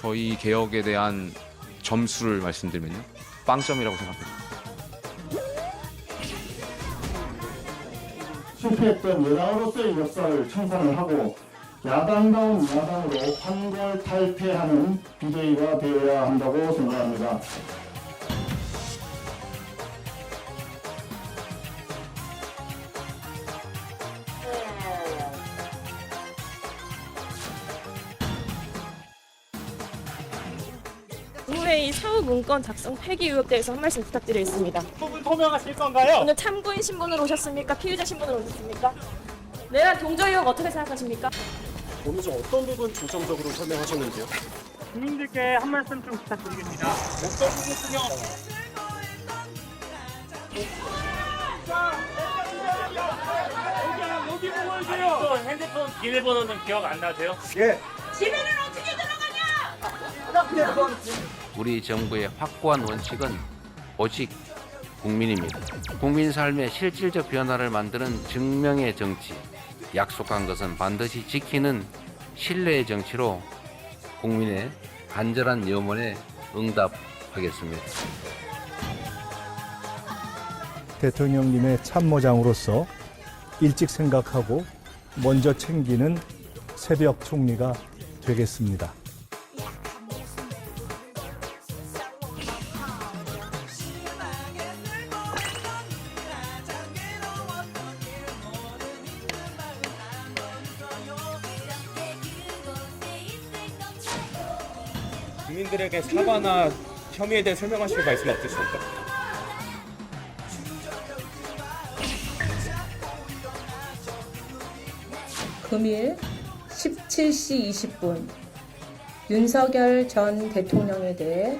저희 개혁에 대한 점수를 말씀드리면요. 빵점이라고 생각합니다. 실패했던 여당으로서의 역사를 청산을 하고 야당다운 야당으로 환골탈퇴하는 비대위가 되어야 한다고 생각합니다. 국무회의 사후 문건 작성 폐기 의혹에 대해서 한 말씀 부탁드리겠습니다. 부분 소명하실 건가요? 오늘 참고인 신분으로 오셨습니까? 피의자 신분으로 오셨습니까? 내란 동조 의혹 어떻게 생각하십니까? 오늘 좀 어떤 부분 중점적으로 설명하셨는지요? 국민들께 한 말씀 좀 부탁드리겠습니다. 어떤 부분 소명? 여기 보고 계세요. 핸드폰 비밀번호는 기억 안 나세요? 집에는 어떻게 들어가냐? 우리 정부의 확고한 원칙은 오직 국민입니다. 국민 삶의 실질적 변화를 만드는 증명의 정치, 약속한 것은 반드시 지키는 신뢰의 정치로 국민의 간절한 염원에 응답하겠습니다. 대통령님의 참모장으로서 일찍 생각하고 먼저 챙기는 새벽 총리가 되겠습니다. 국민들에게 사과나 혐의에 대해 설명하실 말씀 없으십니까? 금일 17시 20분 윤석열 전 대통령에 대해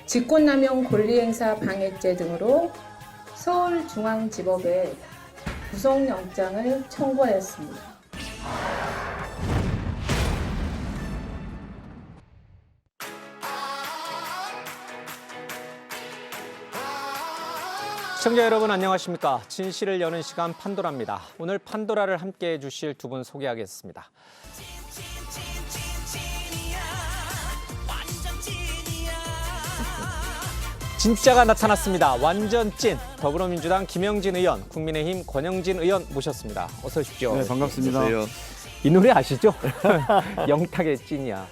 직권남용 권리행사 방해죄 등으로 서울중앙지법에 구속영장을 청구하였습니다. 시청자 여러분 안녕하십니까? 진실을 여는 시간 판도라입니다. 오늘 판도라를 함께해 주실 두 분 소개하겠습니다. 진짜가 나타났습니다. 완전 찐 더불어민주당 김영진 의원, 국민의힘 권영진 의원 모셨습니다. 어서 오십시오. 네, 반갑습니다. 이 노래 아시죠? 영탁의 찐이야.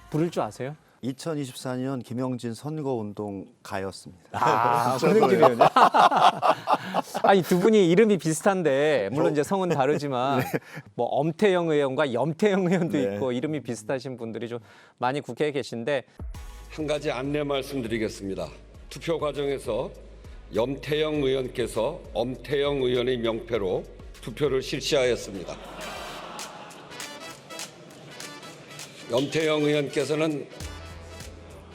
부를 줄 아세요? 2024년 김영진 선거운동 가였습니다. 아, 권영진 의원이요? 아니, 두 분이 이름이 비슷한데 물론 이제 성은 다르지만 뭐 엄태영 의원과 염태영 의원도 있고 이름이 비슷하신 분들이 좀 많이 국회에 계신데 한 가지 안내 말씀드리겠습니다. 투표 과정에서 염태영 의원께서 엄태영 의원의 명패로 투표를 실시하였습니다. 염태영 의원께서는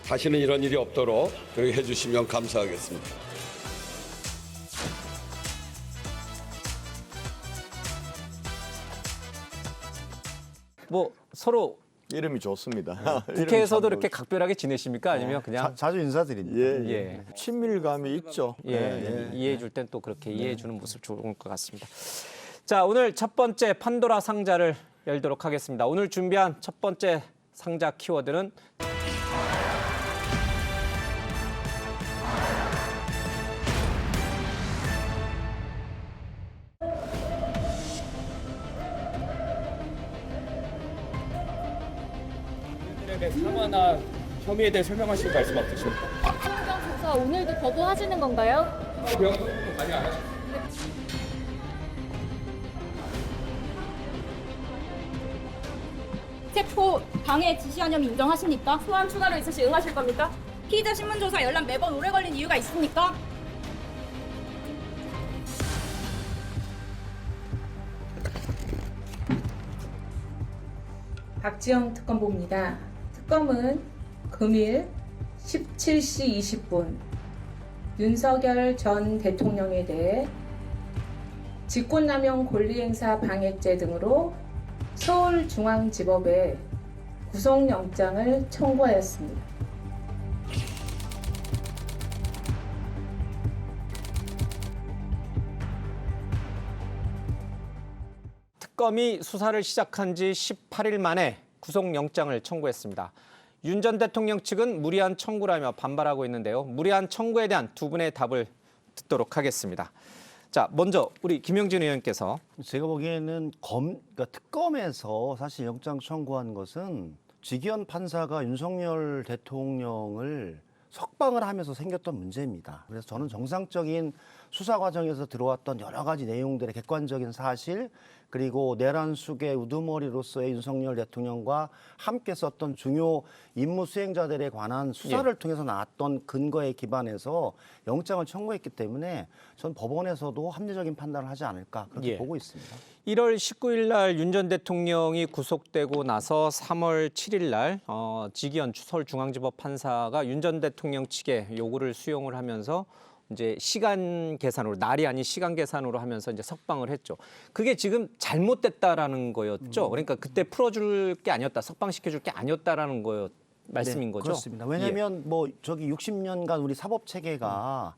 다시는 이런 일이 없도록 그렇게 해주시면 감사하겠습니다. 뭐 서로 이름이 좋습니다. 국회에서도 이렇게 각별하게 지내십니까? 아니면 그냥 자주 인사드립니다. 예. 친밀감이 있죠. 이해해 줄 땐 또 그렇게 이해해 주는 모습 좋은 것 같습니다. 자, 오늘 첫 번째 판도라 상자를 열도록 하겠습니다. 오늘 준비한 첫 번째 상자 키워드는 국민들에게 사과나 혐의에 대해 설명하실 말씀 없으십니까? 행정 조사 오늘도 거부하시는 건가요? 아니 안 하십니까? 체포 방해 지시한 혐의 인정하십니까? 소환 추가로 있으시 응하실 겁니까? 피의자 신문조사 연락 매번 오래 걸린 이유가 있습니까? 박지영 특검보입니다. 특검은 금일 17시 20분 윤석열 전 대통령에 대해 직권남용 권리행사 방해죄 등으로 서울중앙지법에 구속영장을 청구하였습니다. 특검이 수사를 시작한 지 18일 만에 구속영장을 청구했습니다. 윤 전 대통령 측은 무리한 청구라며 반발하고 있는데요. 무리한 청구에 대한 두 분의 답을 듣도록 하겠습니다. 자, 먼저 우리 김영진 의원께서 제가 보기에는 그러니까 특검에서 사실 영장 청구한 것은 지기현 판사가 윤석열 대통령을 석방을 하면서 생겼던 문제입니다. 그래서 저는 정상적인 수사 과정에서 들어왔던 여러 가지 내용들의 객관적인 사실, 그리고 내란 숙의 우두머리로서의 윤석열 대통령과 함께 썼던 중요 임무 수행자들에 관한 수사를 통해서 나왔던 근거에 기반해서 영장을 청구했기 때문에 전 법원에서도 합리적인 판단을 하지 않을까 그렇게 보고 있습니다. 1월 19일 날 윤 전 대통령이 구속되고 나서 3월 7일 날 지기현 서울중앙지법 판사가 윤 전 대통령 측의 요구를 수용을 하면서 이제 시간 계산으로, 날이 아닌 시간 계산으로 하면서 이제 석방을 했죠. 그게 지금 잘못됐다라는 거였죠. 그러니까 그때 풀어줄 게 아니었다, 석방시켜줄 게 아니었다라는 거였 말씀인 거죠. 그렇습니다. 왜냐하면 뭐 저기 60년간 우리 사법 체계가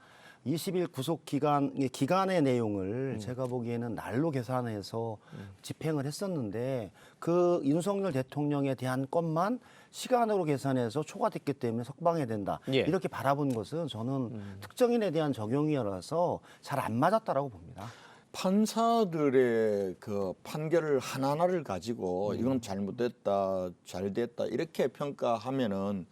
20일 구속 기간의 내용을 제가 보기에는 날로 계산해서 집행을 했었는데 그 윤석열 대통령에 대한 것만 시간으로 계산해서 초과됐기 때문에 석방해야 된다. 이렇게 바라본 것은 저는 특정인에 대한 적용이라서 잘 안 맞았다라고 봅니다. 판사들의 그 판결을 하나하나를 가지고 이건 잘못됐다, 잘됐다 이렇게 평가하면은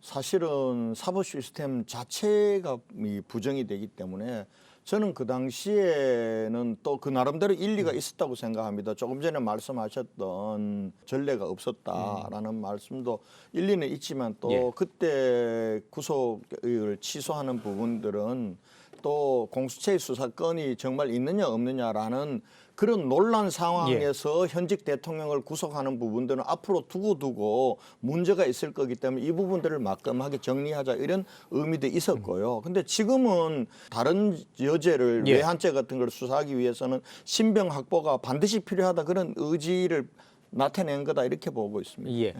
사실은 사법 시스템 자체가 부정이 되기 때문에 저는 그 당시에는 또 그 나름대로 일리가 있었다고 생각합니다. 조금 전에 말씀하셨던 전례가 없었다라는 말씀도 일리는 있지만 또 그때 구속을 취소하는 부분들은 또 공수처의 수사권이 정말 있느냐 없느냐라는 그런 논란 상황에서 현직 대통령을 구속하는 부분들은 앞으로 두고 문제가 있을 거기 때문에 이 부분들을 말끔하게 정리하자 이런 의미도 있었고요. 근데 지금은 다른 여죄를 외환죄 같은 걸 수사하기 위해서는 신병 확보가 반드시 필요하다 그런 의지를 나타낸 거다 이렇게 보고 있습니다.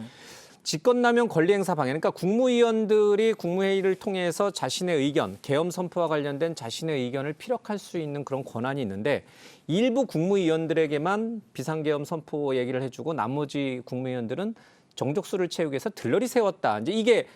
직권남용 권리행사 방해, 그러니까 국무위원들이 국무회의를 통해서 자신의 의견, 계엄 선포와 관련된 자신의 의견을 피력할 수 있는 그런 권한이 있는데 일부 국무위원들에게만 비상계엄 선포 얘기를 해주고 나머지 국무위원들은 정족수를 채우기 위해서 들러리 세웠다. 이제 이게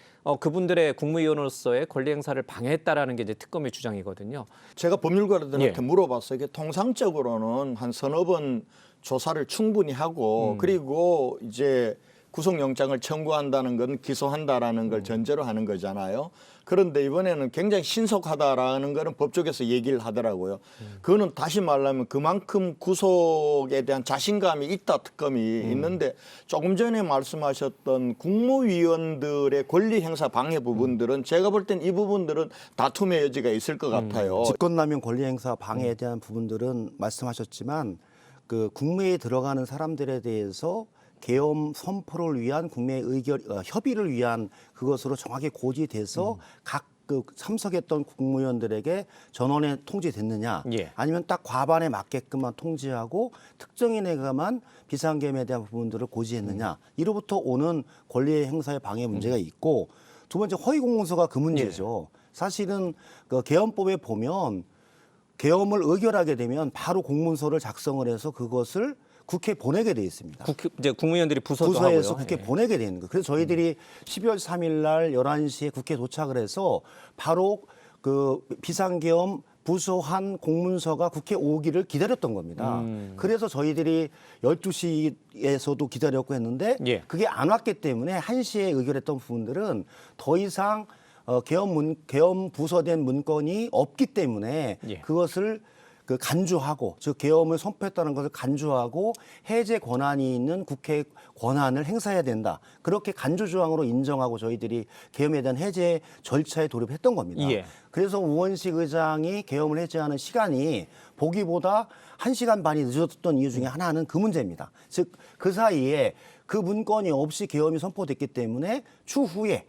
그분들의 국무위원으로서의 권리 행사를 방해했다라는 게 이제 특검의 주장이거든요. 제가 법률가들한테 물어봤어요. 이게 통상적으로는 한 서너 번 조사를 충분히 하고 그리고 이제 구속영장을 청구한다는 건 기소한다라는 걸 전제로 하는 거잖아요. 그런데 이번에는 굉장히 신속하다라는 거는 법조계에서 얘기를 하더라고요. 그거는 다시 말하면 그만큼 구속에 대한 자신감이 있다 특검이 있는데 조금 전에 말씀하셨던 국무위원들의 권리 행사 방해 부분들은 제가 볼 땐 이 부분들은 다툼의 여지가 있을 것 같아요. 직권남용 권리 행사 방해에 대한 부분들은 말씀하셨지만 그 국무회에 들어가는 사람들에 대해서 계엄 선포를 위한 국내 협의를 위한 그것으로 정확히 고지돼서 각 그 참석했던 국무위원들에게 전원에 통지됐느냐 아니면 딱 과반에 맞게끔만 통지하고 특정인에게만 비상계엄에 대한 부분들을 고지했느냐 이로부터 오는 권리 행사의 방해 문제가 있고 두 번째 허위 공문서가 그 문제죠. 사실은 그 계엄법에 보면 계엄을 의결하게 되면 바로 공문서를 작성을 해서 그것을 국회에 보내게 돼 있습니다. 이제 국무위원들이 부서에서 하고요. 국회에 보내게 되는 거예요. 그래서 저희들이 12월 3일 날 11시에 국회에 도착을 해서 바로 그 비상계엄 부서한 공문서가 국회에 오기를 기다렸던 겁니다. 그래서 저희들이 12시에서도 기다렸고 했는데 그게 안 왔기 때문에 1시에 의결했던 부분들은 더 이상 계엄 부서된 문건이 없기 때문에 그것을 그 간주하고 즉 계엄을 선포했다는 것을 간주하고 해제 권한이 있는 국회 권한을 행사해야 된다. 그렇게 간주 조항으로 인정하고 저희들이 계엄에 대한 해제 절차에 돌입했던 겁니다. 그래서 우원식 의장이 계엄을 해제하는 시간이 보기보다 1시간 반이 늦었던 이유 중에 하나는 그 문제입니다. 즉 그 사이에 그 문건이 없이 계엄이 선포됐기 때문에 추후에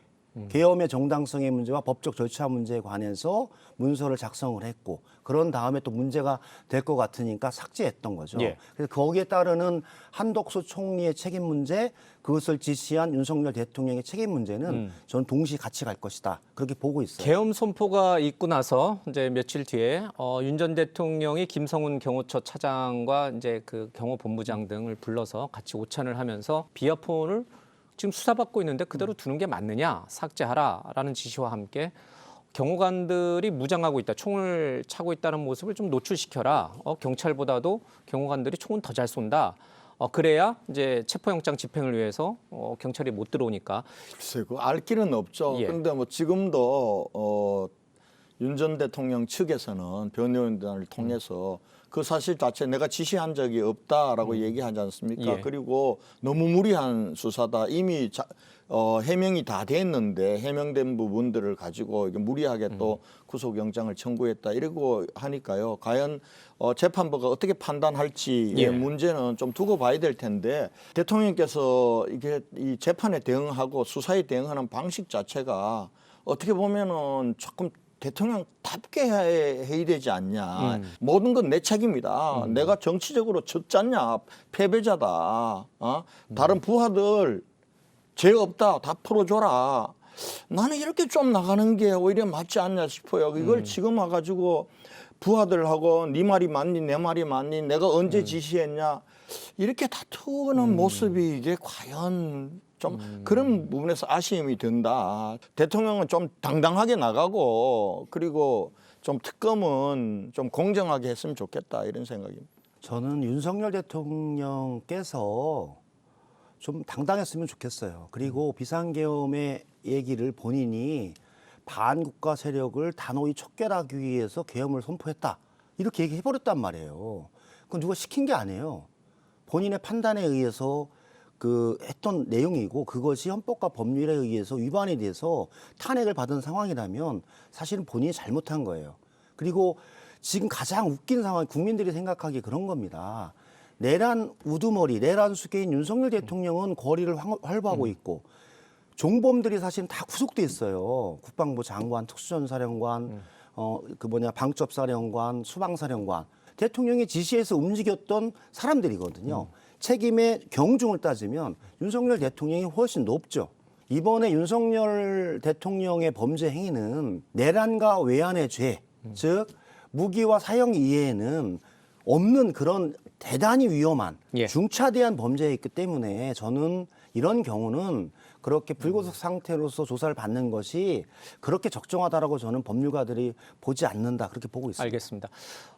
계엄의 정당성의 문제와 법적 절차 문제에 관해서 문서를 작성을 했고 그런 다음에 또 문제가 될 것 같으니까 삭제했던 거죠. 그래서 거기에 따르는 한덕수 총리의 책임 문제, 그것을 지시한 윤석열 대통령의 책임 문제는 저는 동시에 같이 갈 것이다. 그렇게 보고 있어요. 계엄 선포가 있고 나서 이제 며칠 뒤에 윤 전 대통령이 김성훈 경호처 차장과 이제 그 경호본부장 등을 불러서 같이 오찬을 하면서 비아폰을 지금 수사받고 있는데 그대로 두는 게 맞느냐, 삭제하라라는 지시와 함께 경호관들이 무장하고 있다, 총을 차고 있다는 모습을 좀 노출시켜라. 경찰보다도 경호관들이 총은 더 잘 쏜다. 그래야 이제 체포영장 집행을 위해서 경찰이 못 들어오니까. 글쎄, 그 알 길은 없죠. 예. 그런데 뭐 지금도 윤 전 대통령 측에서는 변호인단을 통해서 그 사실 자체 내가 지시한 적이 없다라고 얘기하지 않습니까? 예. 그리고 너무 무리한 수사다. 이미 해명이 다 됐는데 해명된 부분들을 가지고 이게 무리하게 또 구속영장을 청구했다 이러고 하니까요. 과연 재판부가 어떻게 판단할지의 예. 문제는 좀 두고 봐야 될 텐데 대통령께서 이게 이 재판에 대응하고 수사에 대응하는 방식 자체가 어떻게 보면은 조금 대통령답게 해야 되지 않냐. 모든 건 내 책임이다. 내가 정치적으로 졌잖냐. 패배자다. 다른 부하들 죄 없다. 다 풀어줘라. 나는 이렇게 좀 나가는 게 오히려 맞지 않냐 싶어요. 이걸 지금 와가지고 부하들하고 네 말이 맞니 내 말이 맞니 내가 언제 지시했냐 이렇게 다투는 모습이 이게 과연 좀 그런 부분에서 아쉬움이 든다. 대통령은 좀 당당하게 나가고 그리고 좀 특검은 좀 공정하게 했으면 좋겠다 이런 생각입니다. 저는 윤석열 대통령께서 좀 당당했으면 좋겠어요. 그리고 비상계엄의 얘기를 본인이 반국가 세력을 단호히 척결하기 위해서 계엄을 선포했다. 이렇게 얘기해버렸단 말이에요. 그건 누가 시킨 게 아니에요. 본인의 판단에 의해서 그 했던 내용이고 그것이 헌법과 법률에 의해서 위반이 돼서 탄핵을 받은 상황이라면 사실은 본인이 잘못한 거예요. 그리고 지금 가장 웃긴 상황, 국민들이 생각하기에 그런 겁니다. 내란 우두머리, 내란 수계인 윤석열 대통령은 거리를 활보하고 있고 종범들이 사실은 다 구속돼 있어요. 국방부 장관, 특수전사령관, 방첩사령관, 수방사령관. 대통령의 지시에서 움직였던 사람들이거든요. 책임의 경중을 따지면 윤석열 대통령이 훨씬 높죠. 이번에 윤석열 대통령의 범죄 행위는 내란과 외환의 죄, 즉 무기와 사형 이외에는 없는 그런 대단히 위험한 중차대한 범죄였기 때문에 저는 이런 경우는 그렇게 불구속 상태로서 조사를 받는 것이 그렇게 적정하다라고 저는 법률가들이 보지 않는다 그렇게 보고 있습니다. 알겠습니다.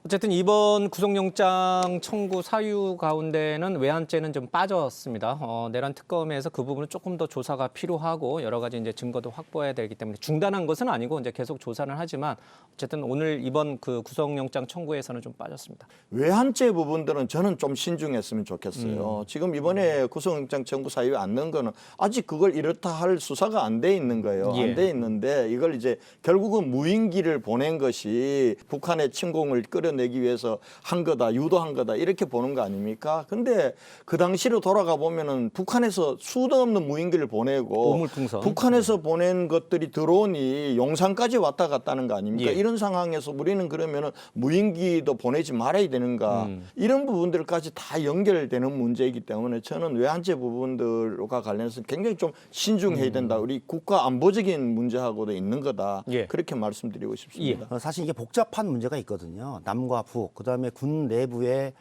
어쨌든 이번 구속영장 청구 사유 가운데는 외환죄는 좀 빠졌습니다. 내란 특검에서 그 부분은 조금 더 조사가 필요하고 여러 가지 이제 증거도 확보해야 되기 때문에 중단한 것은 아니고 이제 계속 조사를 하지만 어쨌든 오늘 이번 그 구속영장 청구에서는 좀 빠졌습니다. 외환죄 부분들은 저는 좀 신중했으면 좋겠어요. 지금 이번에 구속영장 청구 사유에 앉는 거는 아직 그걸 이렇다 할 수사가 안 돼 있는 거예요. 안 돼 있는데 이걸 이제 결국은 무인기를 보낸 것이 북한의 침공을 끌어내기 위해서 한 거다, 유도한 거다 이렇게 보는 거 아닙니까? 근데 그 당시로 돌아가 보면은 북한에서 수도 없는 무인기를 보내고 오물풍선. 북한에서 보낸 것들이 드론이 용산까지 왔다 갔다는 거 아닙니까? 이런 상황에서 우리는 그러면은 무인기도 보내지 말아야 되는가? 이런 부분들까지 다 연결되는 문제이기 때문에 저는 외환죄 부분들과 관련해서 굉장히 좀 신중해야 된다. 우리 국가 안보적인 문제하고도 있는 거다. 그렇게 말씀드리고 싶습니다. 사실 이게 복잡한 문제가 있거든요. 남과 북, 그다음에 군 내부의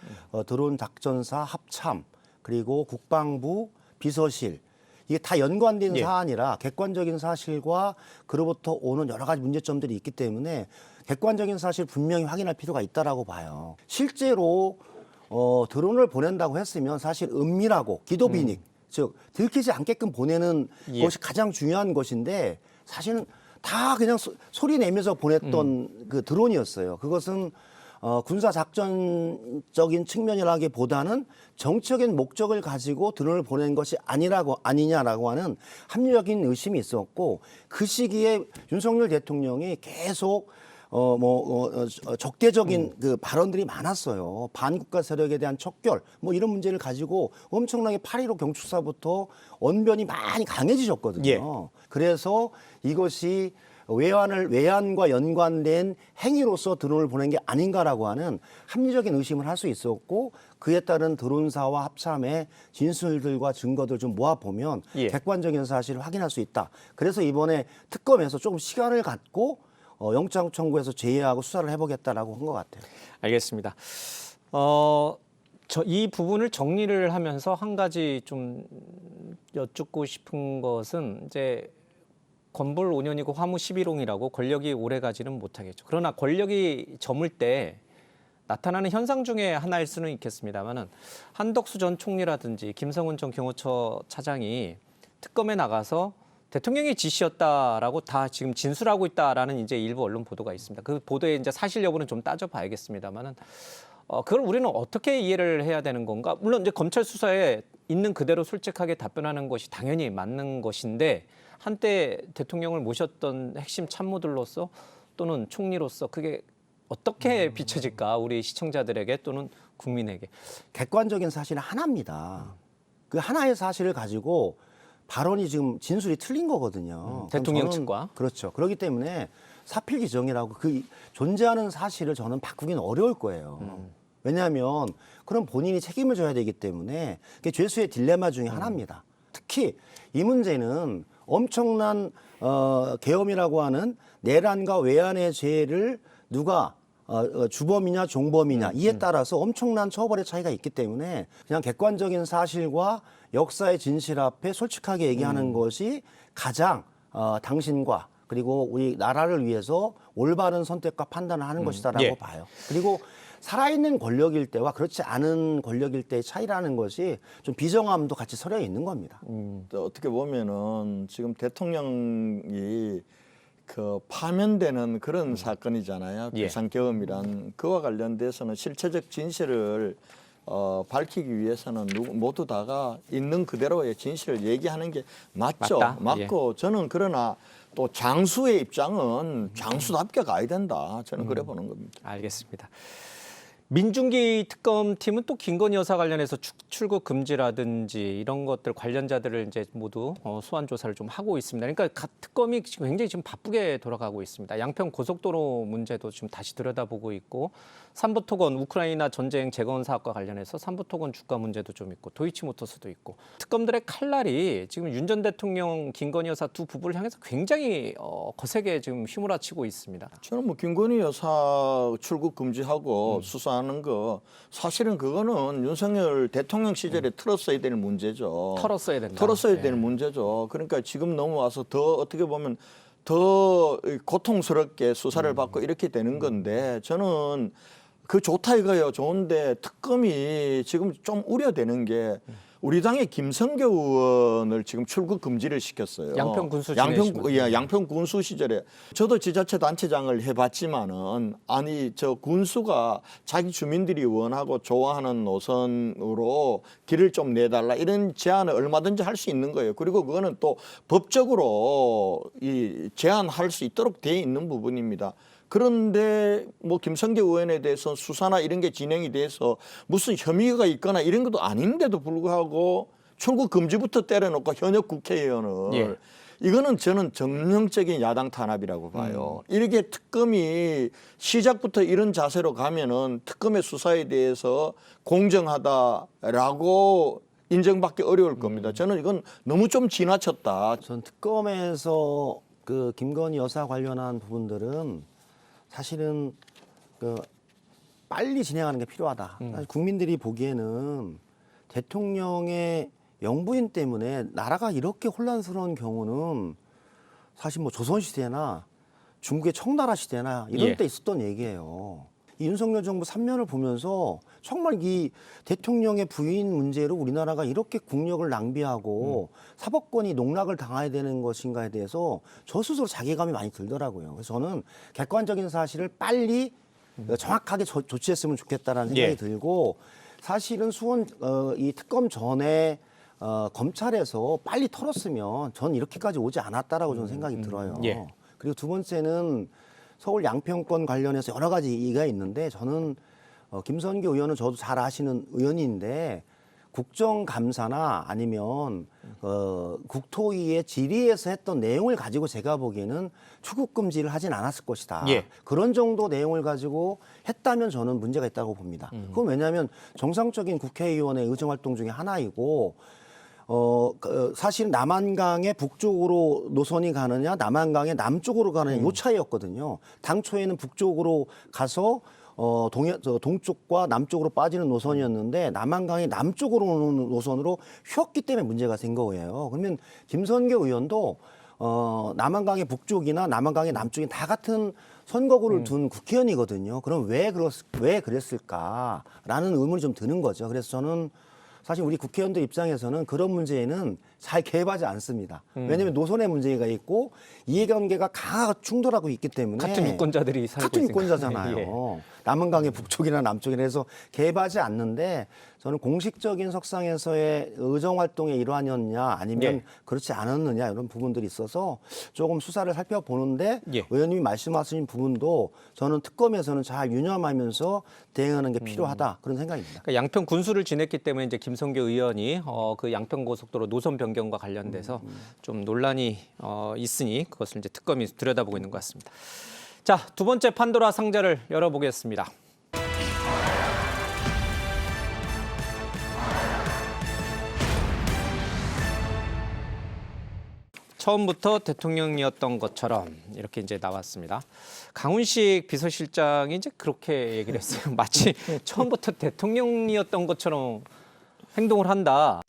드론 작전사 합참, 그리고 국방부 비서실 이게 다 연관된 사안이라 객관적인 사실과 그로부터 오는 여러 가지 문제점들이 있기 때문에 객관적인 사실 분명히 확인할 필요가 있다라고 봐요. 실제로 드론을 보낸다고 했으면 사실 은밀하고 기도비닉 즉 들키지 않게끔 보내는 것이 가장 중요한 것인데 사실은 다 그냥 소리 내면서 보냈던 그 드론이었어요. 그것은 군사 작전적인 측면이라기보다는 정치적인 목적을 가지고 드론을 보낸 것이 아니냐라고 하는 합리적인 의심이 있었고 그 시기에 윤석열 대통령이 계속 적대적인 그 발언들이 많았어요. 반국가 세력에 대한 척결 뭐 이런 문제를 가지고 엄청나게 8.15 경축사부터 언변이 많이 강해지셨거든요. 그래서 이것이 외환과 연관된 행위로서 드론을 보낸 게 아닌가라고 하는 합리적인 의심을 할 수 있었고 그에 따른 드론사와 합참의 진술들과 증거들 좀 모아보면 객관적인 사실을 확인할 수 있다. 그래서 이번에 특검에서 조금 시간을 갖고 영장 청구해서 제의하고 수사를 해보겠다라고 한 것 같아요. 알겠습니다. 이 부분을 정리를 하면서 한 가지 좀 여쭙고 싶은 것은 이제 건불 5년이고 화무 11홍이라고 권력이 오래 가지는 못하겠죠. 그러나 권력이 저물 때 나타나는 현상 중에 하나일 수는 있겠습니다만은 한덕수 전 총리라든지 김성훈 전 경호처 차장이 특검에 나가서 대통령의 지시였다라고 다 지금 진술하고 있다라는 이제 일부 언론 보도가 있습니다. 그 보도의 이제 사실 여부는 좀 따져봐야겠습니다만은 그걸 우리는 어떻게 이해를 해야 되는 건가? 물론 이제 검찰 수사에 있는 그대로 솔직하게 답변하는 것이 당연히 맞는 것인데 한때 대통령을 모셨던 핵심 참모들로서 또는 총리로서 그게 어떻게 비춰질까? 우리 시청자들에게 또는 국민에게. 객관적인 사실은 하나입니다. 그 하나의 사실을 가지고 발언이 지금 진술이 틀린 거거든요. 대통령 측과. 그렇죠. 그렇기 때문에 사필기정이라고 그 존재하는 사실을 저는 바꾸기는 어려울 거예요. 왜냐하면 그럼 본인이 책임을 져야 되기 때문에 그게 죄수의 딜레마 중에 하나입니다. 특히 이 문제는 엄청난 계엄이라고 하는 내란과 외환의 죄를 누가 주범이냐 종범이냐 이에 따라서 엄청난 처벌의 차이가 있기 때문에 그냥 객관적인 사실과 역사의 진실 앞에 솔직하게 얘기하는 것이 가장 당신과 그리고 우리 나라를 위해서 올바른 선택과 판단을 하는 것이다라고 예. 봐요. 그리고 살아있는 권력일 때와 그렇지 않은 권력일 때의 차이라는 것이 좀 비정함도 같이 서려 있는 겁니다. 어떻게 보면은 지금 대통령이 그 파면되는 그런 사건이잖아요. 예. 비상계엄이란 그와 관련돼서는 실체적 진실을 밝히기 위해서는 모두 다가 있는 그대로의 진실을 얘기하는 게 맞죠. 맞다. 맞고 저는 그러나 또 장수의 입장은 장수답게 가야 된다. 저는 그래 보는 겁니다. 알겠습니다. 민중기 특검팀은 또 김건희 여사 관련해서 출국 금지라든지 이런 것들 관련자들을 이제 모두 소환 조사를 좀 하고 있습니다. 그러니까 특검이 지금 굉장히 지금 바쁘게 돌아가고 있습니다. 양평 고속도로 문제도 지금 다시 들여다보고 있고 삼부토건 우크라이나 전쟁 재건 사업과 관련해서 삼부토건 주가 문제도 좀 있고 도이치모터스도 있고 특검들의 칼날이 지금 윤 전 대통령 김건희 여사 두 부부를 향해서 굉장히 거세게 지금 휘몰아치고 있습니다. 저는 뭐 김건희 여사 출국 금지하고 수사하는 거 사실은 그거는 윤석열 대통령 시절에 털었어야 될 문제죠. 털었어야 된다. 털었어야 될 문제죠. 그러니까 지금 넘어와서 더 어떻게 보면 더 고통스럽게 수사를 받고 이렇게 되는 건데 저는 그 좋다 이거예요. 좋은데 특검이 지금 좀 우려되는 게 우리 당의 김성교 의원을 지금 출국 금지를 시켰어요. 양평 군수 양평 군수 시절에 저도 지자체 단체장을 해봤지만은 아니 저 군수가 자기 주민들이 원하고 좋아하는 노선으로 길을 좀 내달라 이런 제안을 얼마든지 할 수 있는 거예요. 그리고 그거는 또 법적으로 이 제한할 수 있도록 돼 있는 부분입니다. 그런데 뭐 김성교 의원에 대해서 수사나 이런 게 진행이 돼서 무슨 혐의가 있거나 이런 것도 아닌데도 불구하고 출국 금지부터 때려놓고 현역 국회의원을 예. 이거는 저는 정령적인 야당 탄압이라고 봐요. 이렇게 특검이 시작부터 이런 자세로 가면은 특검의 수사에 대해서 공정하다라고 인정받기 어려울 겁니다. 저는 이건 너무 좀 지나쳤다. 전 특검에서 그 김건희 여사 관련한 부분들은 사실은 그 빨리 진행하는 게 필요하다. 사실 국민들이 보기에는 대통령의 영부인 때문에 나라가 이렇게 혼란스러운 경우는 사실 뭐 조선시대나 중국의 청나라 시대나 이런 때 있었던 얘기예요. 이 윤석열 정부 3년을 보면서 정말 이 대통령의 부인 문제로 우리나라가 이렇게 국력을 낭비하고 사법권이 농락을 당해야 되는 것인가에 대해서 저 스스로 자괴감이 많이 들더라고요. 그래서 저는 객관적인 사실을 빨리 정확하게 조치했으면 좋겠다라는 생각이 들고 사실은 이 특검 전에 검찰에서 빨리 털었으면 전 이렇게까지 오지 않았다라고 저는 생각이 들어요. 예. 그리고 두 번째는 서울 양평권 관련해서 여러 가지 얘기가 있는데 저는 김선교 의원은 저도 잘 아시는 의원인데 국정감사나 아니면 국토위의 질의에서 했던 내용을 가지고 제가 보기에는 출국 금지를 하진 않았을 것이다. 예. 그런 정도 내용을 가지고 했다면 저는 문제가 있다고 봅니다. 그건 왜냐하면 정상적인 국회의원의 의정활동 중에 하나이고 사실 남한강의 북쪽으로 노선이 가느냐 남한강의 남쪽으로 가느냐 요 차이였거든요. 당초에는 북쪽으로 가서 동쪽과 남쪽으로 빠지는 노선이었는데 남한강이 남쪽으로 오는 노선으로 휘었기 때문에 문제가 생 거예요. 그러면 김선교 의원도 남한강의 북쪽이나 남한강의 남쪽이 다 같은 선거구를 둔 국회의원이거든요. 그럼 왜 그랬을까라는 의문이 좀 드는 거죠. 그래서 저는 사실 우리 국회의원들 입장에서는 그런 문제에는 잘 개입하지 않습니다. 왜냐하면 노선의 문제가 있고 이해관계가 강하게 충돌하고 있기 때문에 같은 유권자들이 살고 같은 있으니까. 유권자잖아요. 예. 남한강의 북쪽이나 남쪽이나 해서 개입하지 않는데 저는 공식적인 석상에서의 의정 활동의 일환이었냐 아니면 예. 그렇지 않았느냐 이런 부분들이 있어서 조금 수사를 살펴보는데 예. 의원님이 말씀하신 부분도 저는 특검에서는 잘 유념하면서 대응하는 게 필요하다 그런 생각입니다. 그러니까 양평 군수를 지냈기 때문에 이제 김성교 의원이 그 양평 고속도로 노선 변경과 관련돼서 좀 논란이 있으니 그것을 이제 특검이 들여다보고 있는 것 같습니다. 자, 두 번째 판도라 상자를 열어보겠습니다. 처음부터 대통령이었던 것처럼 이렇게 이제 나왔습니다. 강훈식 비서실장이 이제 그렇게 얘기를 했어요. 마치 처음부터 대통령이었던 것처럼 행동을 한다.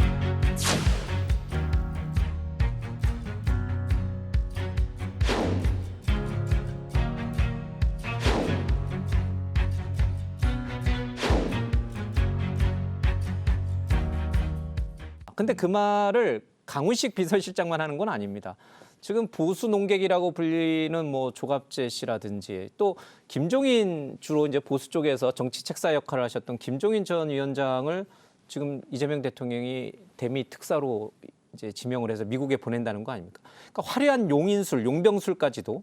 근데 그 말을 강훈식 비서실장만 하는 건 아닙니다. 지금 보수 농객이라고 불리는 뭐 조갑재 씨라든지 또 김종인 주로 이제 보수 쪽에서 정치 책사 역할을 하셨던 김종인 전 위원장을 지금 이재명 대통령이 대미 특사로 이제 지명을 해서 미국에 보낸다는 거 아닙니까? 그러니까 화려한 용인술, 용병술까지도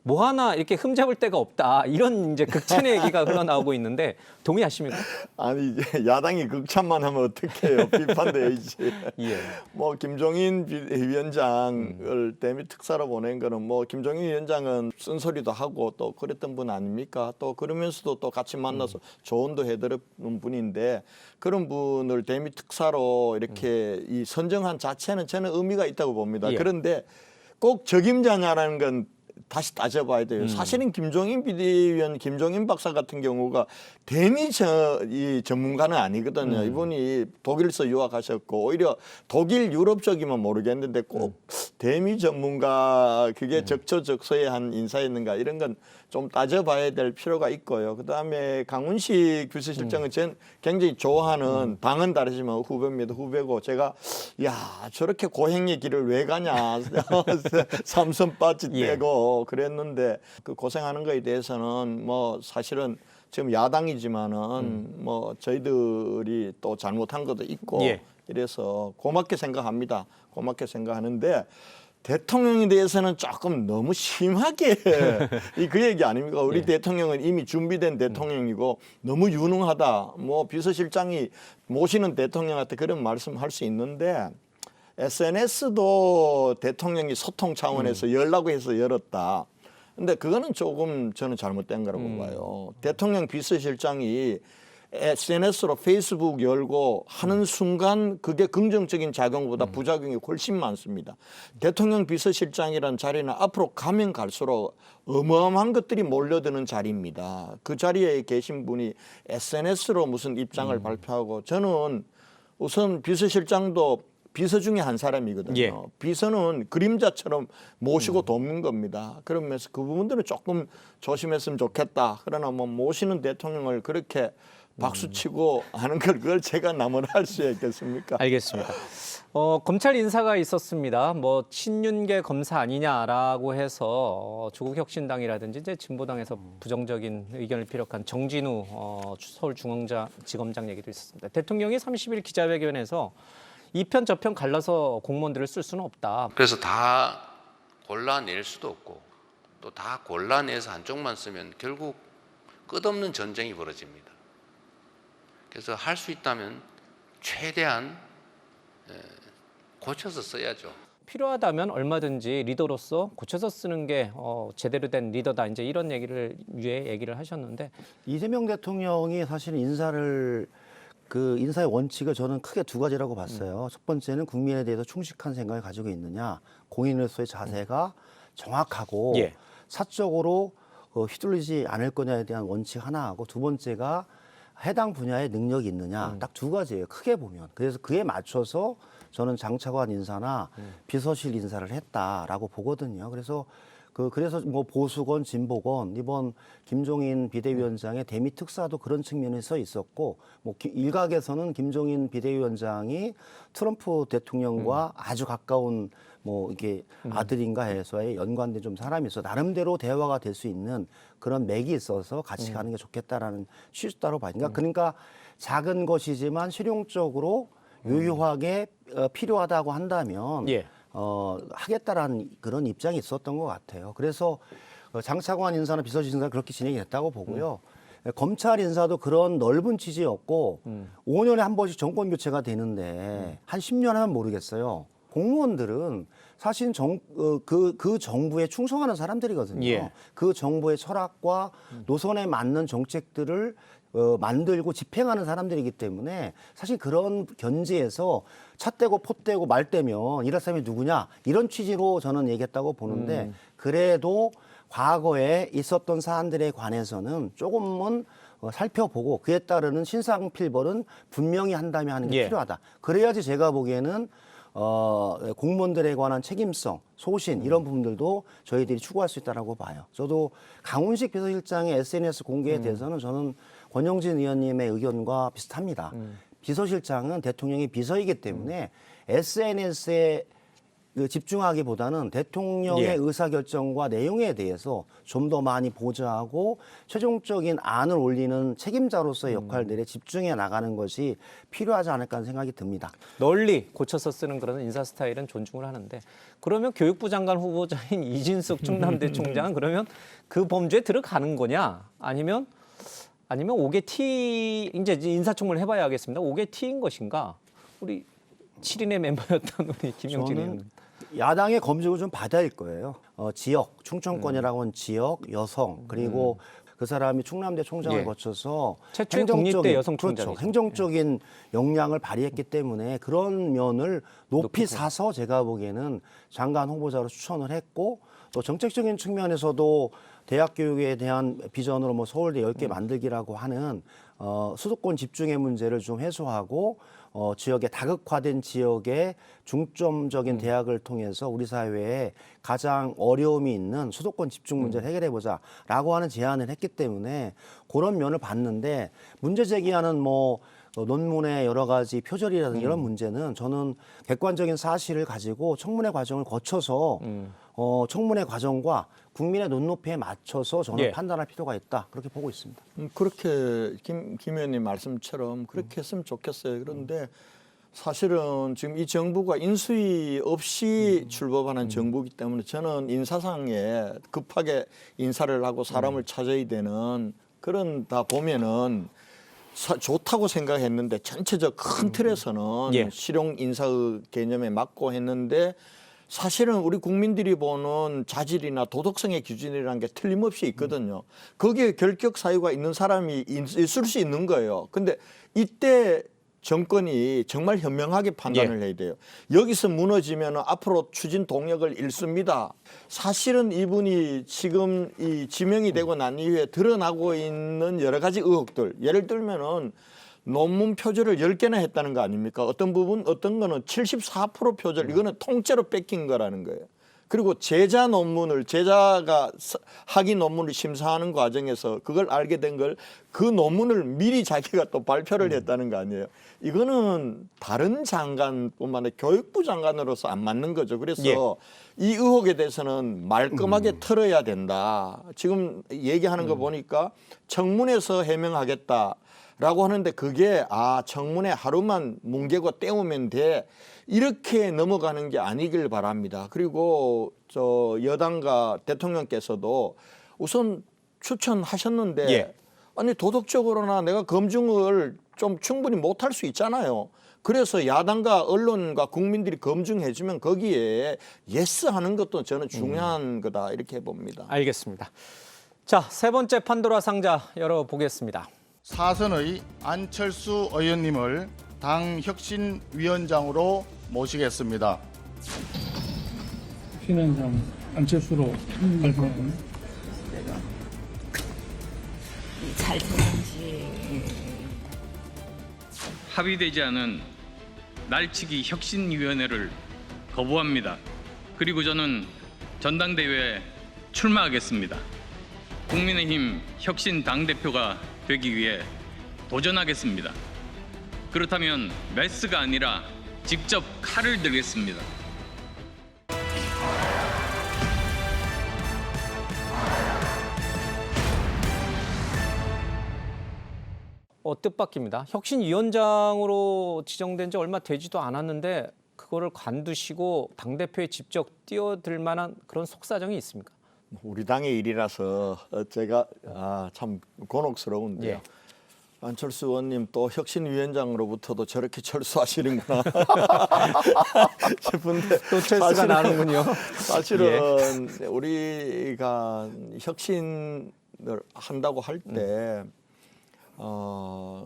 뭐 하나 이렇게 흠잡을 데가 없다 이런 이제 극찬의 얘기가 흘러나오고 있는데 동의하십니까? 아니 이제 야당이 극찬만 하면 어떡해요? 비판돼야지. 예. 뭐 김종인 위원장을 대미 특사로 보낸 거는 뭐 김종인 위원장은 쓴소리도 하고 또 그랬던 분 아닙니까? 또 그러면서도 또 같이 만나서 조언도 해드렸는 분인데 그런 분을 대미 특사로 이렇게 이 선정한 자체는 저는 의미가 있다고 봅니다. 예. 그런데 꼭 적임자냐라는 건 다시 따져봐야 돼요. 사실은 김종인 비대위원, 김종인 박사 같은 경우가 대미 이 전문가는 아니거든요. 이분이 독일에서 유학하셨고 오히려 독일 유럽 쪽이면 모르겠는데 꼭 대미 전문가 그게 적처적소에 한 인사였는가 이런 건 좀 따져봐야 될 필요가 있고요. 그다음에 강훈식 비서실장은 전 굉장히 좋아하는 당은 다르지만 후배입니다. 후배고 제가 야 저렇게 고행의 길을 왜 가냐 삼선 빠지 떼고 그랬는데 그 고생하는 거에 대해서는 뭐 사실은 지금 야당이지만은 뭐 저희들이 또 잘못한 것도 있고 이래서 고맙게 생각합니다. 고맙게 생각하는데 대통령에 대해서는 조금 너무 심하게 그 얘기 아닙니까? 우리 대통령은 이미 준비된 대통령이고 너무 유능하다. 뭐 비서실장이 모시는 대통령한테 그런 말씀할 수 있는데 SNS도 대통령이 소통 차원에서 열라고 해서 열었다. 근데 그거는 조금 저는 잘못된 거라고 봐요. 대통령 비서실장이 SNS로 페이스북 열고 하는 순간 그게 긍정적인 작용보다 부작용이 훨씬 많습니다. 대통령 비서실장이라는 자리는 앞으로 가면 갈수록 어마어마한 것들이 몰려드는 자리입니다. 그 자리에 계신 분이 SNS로 무슨 입장을 발표하고 저는 우선 비서실장도 비서 중에 한 사람이거든요. 비서는 그림자처럼 모시고 돕는 겁니다. 그러면서 그 부분들은 조금 조심했으면 좋겠다. 그러나 뭐 모시는 대통령을 그렇게 박수치고 하는 걸 그걸 제가 나무라 할 수 있겠습니까? 알겠습니다. 검찰 인사가 있었습니다. 뭐 친윤계 검사 아니냐라고 해서 조국혁신당이라든지 이제 진보당에서 부정적인 의견을 피력한 정진우 서울중앙지검장 얘기도 있었습니다. 대통령이 30일 기자회견에서 이편 저편 갈라서 공무원들을 쓸 수는 없다. 그래서 다 골라낼 수도 없고 또 다 골라내서 한쪽만 쓰면 결국 끝없는 전쟁이 벌어집니다. 그래서 할 수 있다면 최대한 고쳐서 써야죠. 필요하다면 얼마든지 리더로서 고쳐서 쓰는 게 제대로 된 리더다. 이제 이런 얘기를 하셨는데 이재명 대통령이 사실 인사의 원칙을 저는 크게 두 가지라고 봤어요. 첫 번째는 국민에 대해서 충실한 생각을 가지고 있느냐, 공인으로서의 자세가 정확하고 사적으로 휘둘리지 않을 거냐에 대한 원칙 하나하고 두 번째가 해당 분야에 능력이 있느냐 딱 두 가지예요. 크게 보면. 그래서 그에 맞춰서 저는 장차관 인사나 비서실 인사를 했다라고 보거든요. 그래서 그래서 뭐 보수건 진보건 이번 김종인 비대위원장의 대미 특사도 그런 측면에서 있었고 뭐 일각에서는 김종인 비대위원장이 트럼프 대통령과 아주 가까운 뭐 이게 아들인가 해서의 연관된 좀 사람이 있어 나름대로 대화가 될 수 있는 그런 맥이 있어서 같이 가는 게 좋겠다라는 취지다로 봐요. 그러니까 작은 것이지만 실용적으로 유효하게 필요하다고 한다면 하겠다라는 그런 입장이 있었던 것 같아요. 그래서 장차관 인사나 비서실 인사가 그렇게 진행이 됐다고 보고요. 검찰 인사도 그런 넓은 취지였고 5년에 한 번씩 정권 교체가 되는데 한 10년 하면 모르겠어요. 공무원들은 사실 그 정부에 충성하는 사람들이거든요. 그 정부의 철학과 노선에 맞는 정책들을 만들고 집행하는 사람들이기 때문에 사실 그런 견지에서 찻대고 포대고 말대면 이럴 사람이 누구냐 이런 취지로 저는 얘기했다고 보는데 그래도 과거에 있었던 사안들에 관해서는 조금은 살펴보고 그에 따르는 신상필벌은 분명히 한다면 하는 게 필요하다. 그래야지 제가 보기에는 공무원들에 관한 책임성, 소신 이런 부분들도 저희들이 추구할 수 있다라고 봐요. 저도 강훈식 비서실장의 SNS 공개에 대해서는 저는 권영진 의원님의 의견과 비슷합니다. 비서실장은 대통령의 비서이기 때문에 SNS에 집중하기보다는 대통령의 의사결정과 내용에 대해서 좀 더 많이 보좌하고 최종적인 안을 올리는 책임자로서의 역할들에 집중해 나가는 것이 필요하지 않을까 하는 생각이 듭니다. 널리 고쳐서 쓰는 그런 인사 스타일은 존중을 하는데 그러면 교육부 장관 후보자인 이진숙 충남대 총장은 그러면 그 범주에 들어가는 거냐? 아니면 5개 T 이제 인사청문을 해봐야 하겠습니다. 5개 T인 것인가? 우리 7인의 멤버였던 우리 김영진 의원님. 야당의 검증을 좀 받아야 할 거예요. 지역, 충청권이라고 하는 지역, 여성, 그리고 그 사람이 충남대 총장을 거쳐서 최초의 국립대 여성 총장이죠. 그렇죠. 행정적인 역량을 발휘했기 때문에 그런 면을 높이 사서 제가 보기에는 장관 후보자로 추천을 했고 또 정책적인 측면에서도 대학 교육에 대한 비전으로 뭐 서울대 10개 만들기라고 하는 수도권 집중의 문제를 좀 해소하고 지역의 다극화된 지역의 중점적인 대학을 통해서 우리 사회에 가장 어려움이 있는 수도권 집중 문제를 해결해보자라고 하는 제안을 했기 때문에 그런 면을 봤는데 문제 제기하는 뭐 논문의 여러 가지 표절이라든지 이런 문제는 저는 객관적인 사실을 가지고 청문회 과정을 거쳐서 청문회 과정과 국민의 눈높이에 맞춰서 저는 판단할 필요가 있다. 그렇게 보고 있습니다. 그렇게 김 의원님 말씀처럼 그렇게 했으면 좋겠어요. 그런데 사실은 지금 이 정부가 인수위 없이 출범하는 정부이기 때문에 저는 인사상에 급하게 인사를 하고 사람을 찾아야 되는 그런 다 보면은 좋다고 생각했는데 전체적 큰 틀에서는 실용 인사의 개념에 맞고 했는데 사실은 우리 국민들이 보는 자질이나 도덕성의 기준이라는 게 틀림없이 있거든요. 거기에 결격 사유가 있는 사람이 있을 수 있는 거예요. 근데 이때 정권이 정말 현명하게 판단을 해야 돼요. 여기서 무너지면 앞으로 추진 동력을 잃습니다. 사실은 이분이 지금 이 지명이 되고 난 이후에 드러나고 있는 여러 가지 의혹들, 예를 들면은 논문 표절을 10개나 했다는 거 아닙니까? 어떤 부분, 어떤 거는 74% 표절, 이거는 통째로 뺏긴 거라는 거예요. 그리고 제자가 학위 논문을 심사하는 과정에서 그걸 알게 된 걸 그 논문을 미리 자기가 또 발표를 했다는 거 아니에요. 이거는 다른 장관뿐만 아니라 교육부 장관으로서 안 맞는 거죠. 그래서 이 의혹에 대해서는 말끔하게 털어야 된다. 지금 얘기하는 거 보니까 청문회에서 해명하겠다. 라고 하는데 그게 청문회 하루만 뭉개고 때우면 돼 이렇게 넘어가는 게 아니길 바랍니다. 그리고 여당과 대통령께서도 우선 추천하셨는데 아니 도덕적으로나 내가 검증을 좀 충분히 못할 수 있잖아요. 그래서 야당과 언론과 국민들이 검증해주면 거기에 예스 하는 것도 저는 중요한 거다 이렇게 봅니다. 알겠습니다. 자, 세 번째 판도라 상자 열어보겠습니다. 사선의 안철수 의원님을 당 혁신위원장으로 모시겠습니다. 혁신위원장 안철수로 발표합니다. 잘 지내는지. 합의되지 않은 날치기 혁신위원회를 거부합니다. 그리고 저는 전당대회에 출마하겠습니다. 국민의힘 혁신 당대표가 되기 위해 도전하겠습니다. 그렇다면 메스가 아니라 직접 칼을 들겠습니다. 뜻밖입니다. 혁신위원장으로 지정된 지 얼마 되지도 않았는데 그거를 관두시고 당대표에 직접 뛰어들 만한 그런 속사정이 있습니까? 우리 당의 일이라서 제가 참 곤혹스러운데요. 예. 안철수 의원님 또 혁신위원장으로부터도 저렇게 철수하시는구나 싶은데 또 철수가 나는군요. 사실은 우리가 혁신을 한다고 할 때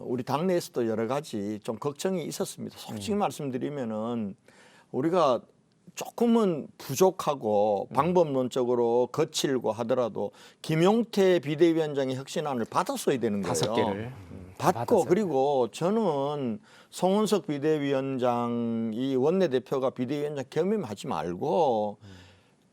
우리 당내에서도 여러 가지 좀 걱정이 있었습니다. 솔직히 말씀드리면은 우리가 조금은 부족하고 방법론적으로 거칠고 하더라도 김용태 비대위원장의 혁신안을 받았어야 되는 거예요. 5개를 받고 그리고 저는 송원석 비대위원장이 원내대표가 비대위원장 겸임하지 말고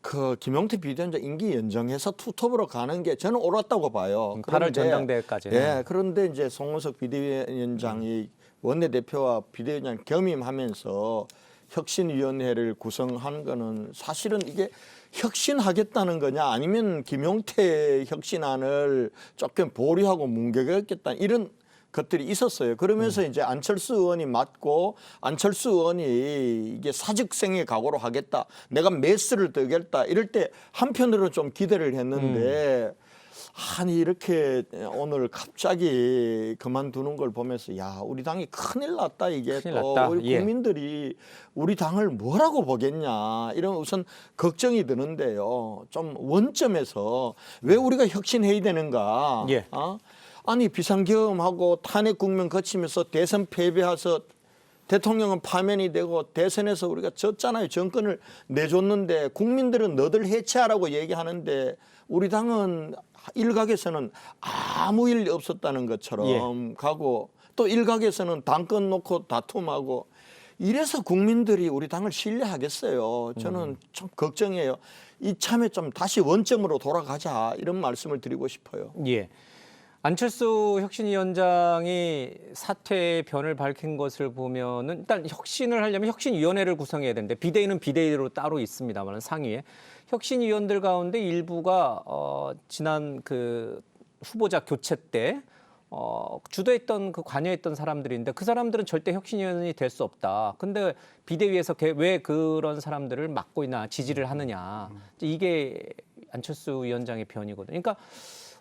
그 김용태 비대위원장 임기 연장해서 투톱으로 가는 게 저는 옳았다고 봐요. 8월 전당대회까지는. 예, 그런데 이제 송원석 비대위원장이 원내대표와 비대위원장 겸임하면서 혁신위원회를 구성한 거는 사실은 이게 혁신하겠다는 거냐 아니면 김용태 혁신안을 조금 보류하고 뭉개겠다 이런 것들이 있었어요. 그러면서 이제 안철수 의원이 맡고 안철수 의원이 이게 사직생의 각오로 하겠다. 내가 메스를 뜨겠다. 이럴 때 한편으로 좀 기대를 했는데 아니 이렇게 오늘 갑자기 그만두는 걸 보면서 야 우리 당이 큰일 났다 이게 큰일 또 났다. 우리 국민들이 우리 당을 뭐라고 보겠냐 이런 우선 걱정이 드는데요. 좀 원점에서 왜 우리가 혁신해야 되는가? 아니 비상계엄하고 탄핵 국면 거치면서 대선 패배해서 대통령은 파면이 되고 대선에서 우리가 졌잖아요. 정권을 내줬는데 국민들은 너들 해체하라고 얘기하는데 우리 당은 일각에서는 아무 일 없었다는 것처럼 가고 또 일각에서는 당권 놓고 다툼하고 이래서 국민들이 우리 당을 신뢰하겠어요. 저는 좀 걱정해요. 이참에 좀 다시 원점으로 돌아가자 이런 말씀을 드리고 싶어요. 예. 안철수 혁신위원장이 사퇴의 변을 밝힌 것을 보면은 일단 혁신을 하려면 혁신위원회를 구성해야 되는데 비대위는 비대위로 따로 있습니다만 상위에 혁신위원들 가운데 일부가 지난 그 후보자 교체 때 주도했던 그 관여했던 사람들인데 그 사람들은 절대 혁신위원이 될 수 없다. 근데 비대위에서 왜 그런 사람들을 맡고 있나 지지를 하느냐 이게 안철수 위원장의 변이거든요. 그러니까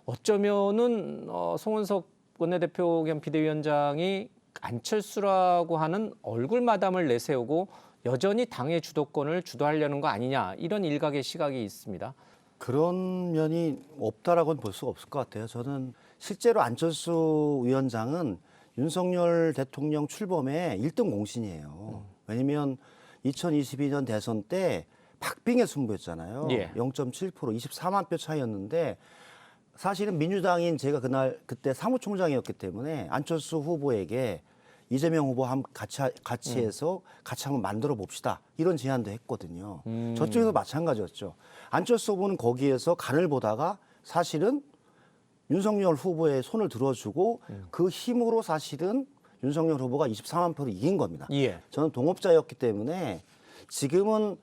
어쩌면은 송원석 원내대표 겸 비대위원장이 안철수라고 하는 얼굴 마담을 내세우고 여전히 당의 주도권을 주도하려는 거 아니냐 이런 일각의 시각이 있습니다. 그런 면이 없다라고는 볼 수가 없을 것 같아요. 저는 실제로 안철수 위원장은 윤석열 대통령 출범의 1등 공신이에요. 왜냐하면 2022년 대선 때 박빙의 승부였잖아요. 0.7% 24만 표 차이였는데 사실은 민주당인 제가 그때 사무총장이었기 때문에 안철수 후보에게 이재명 후보 같이 해서 같이 한번 만들어 봅시다. 이런 제안도 했거든요. 저쪽에서 마찬가지였죠. 안철수 후보는 거기에서 간을 보다가 사실은 윤석열 후보의 손을 들어주고 그 힘으로 사실은 윤석열 후보가 24만 표로 이긴 겁니다. 저는 동업자였기 때문에 지금은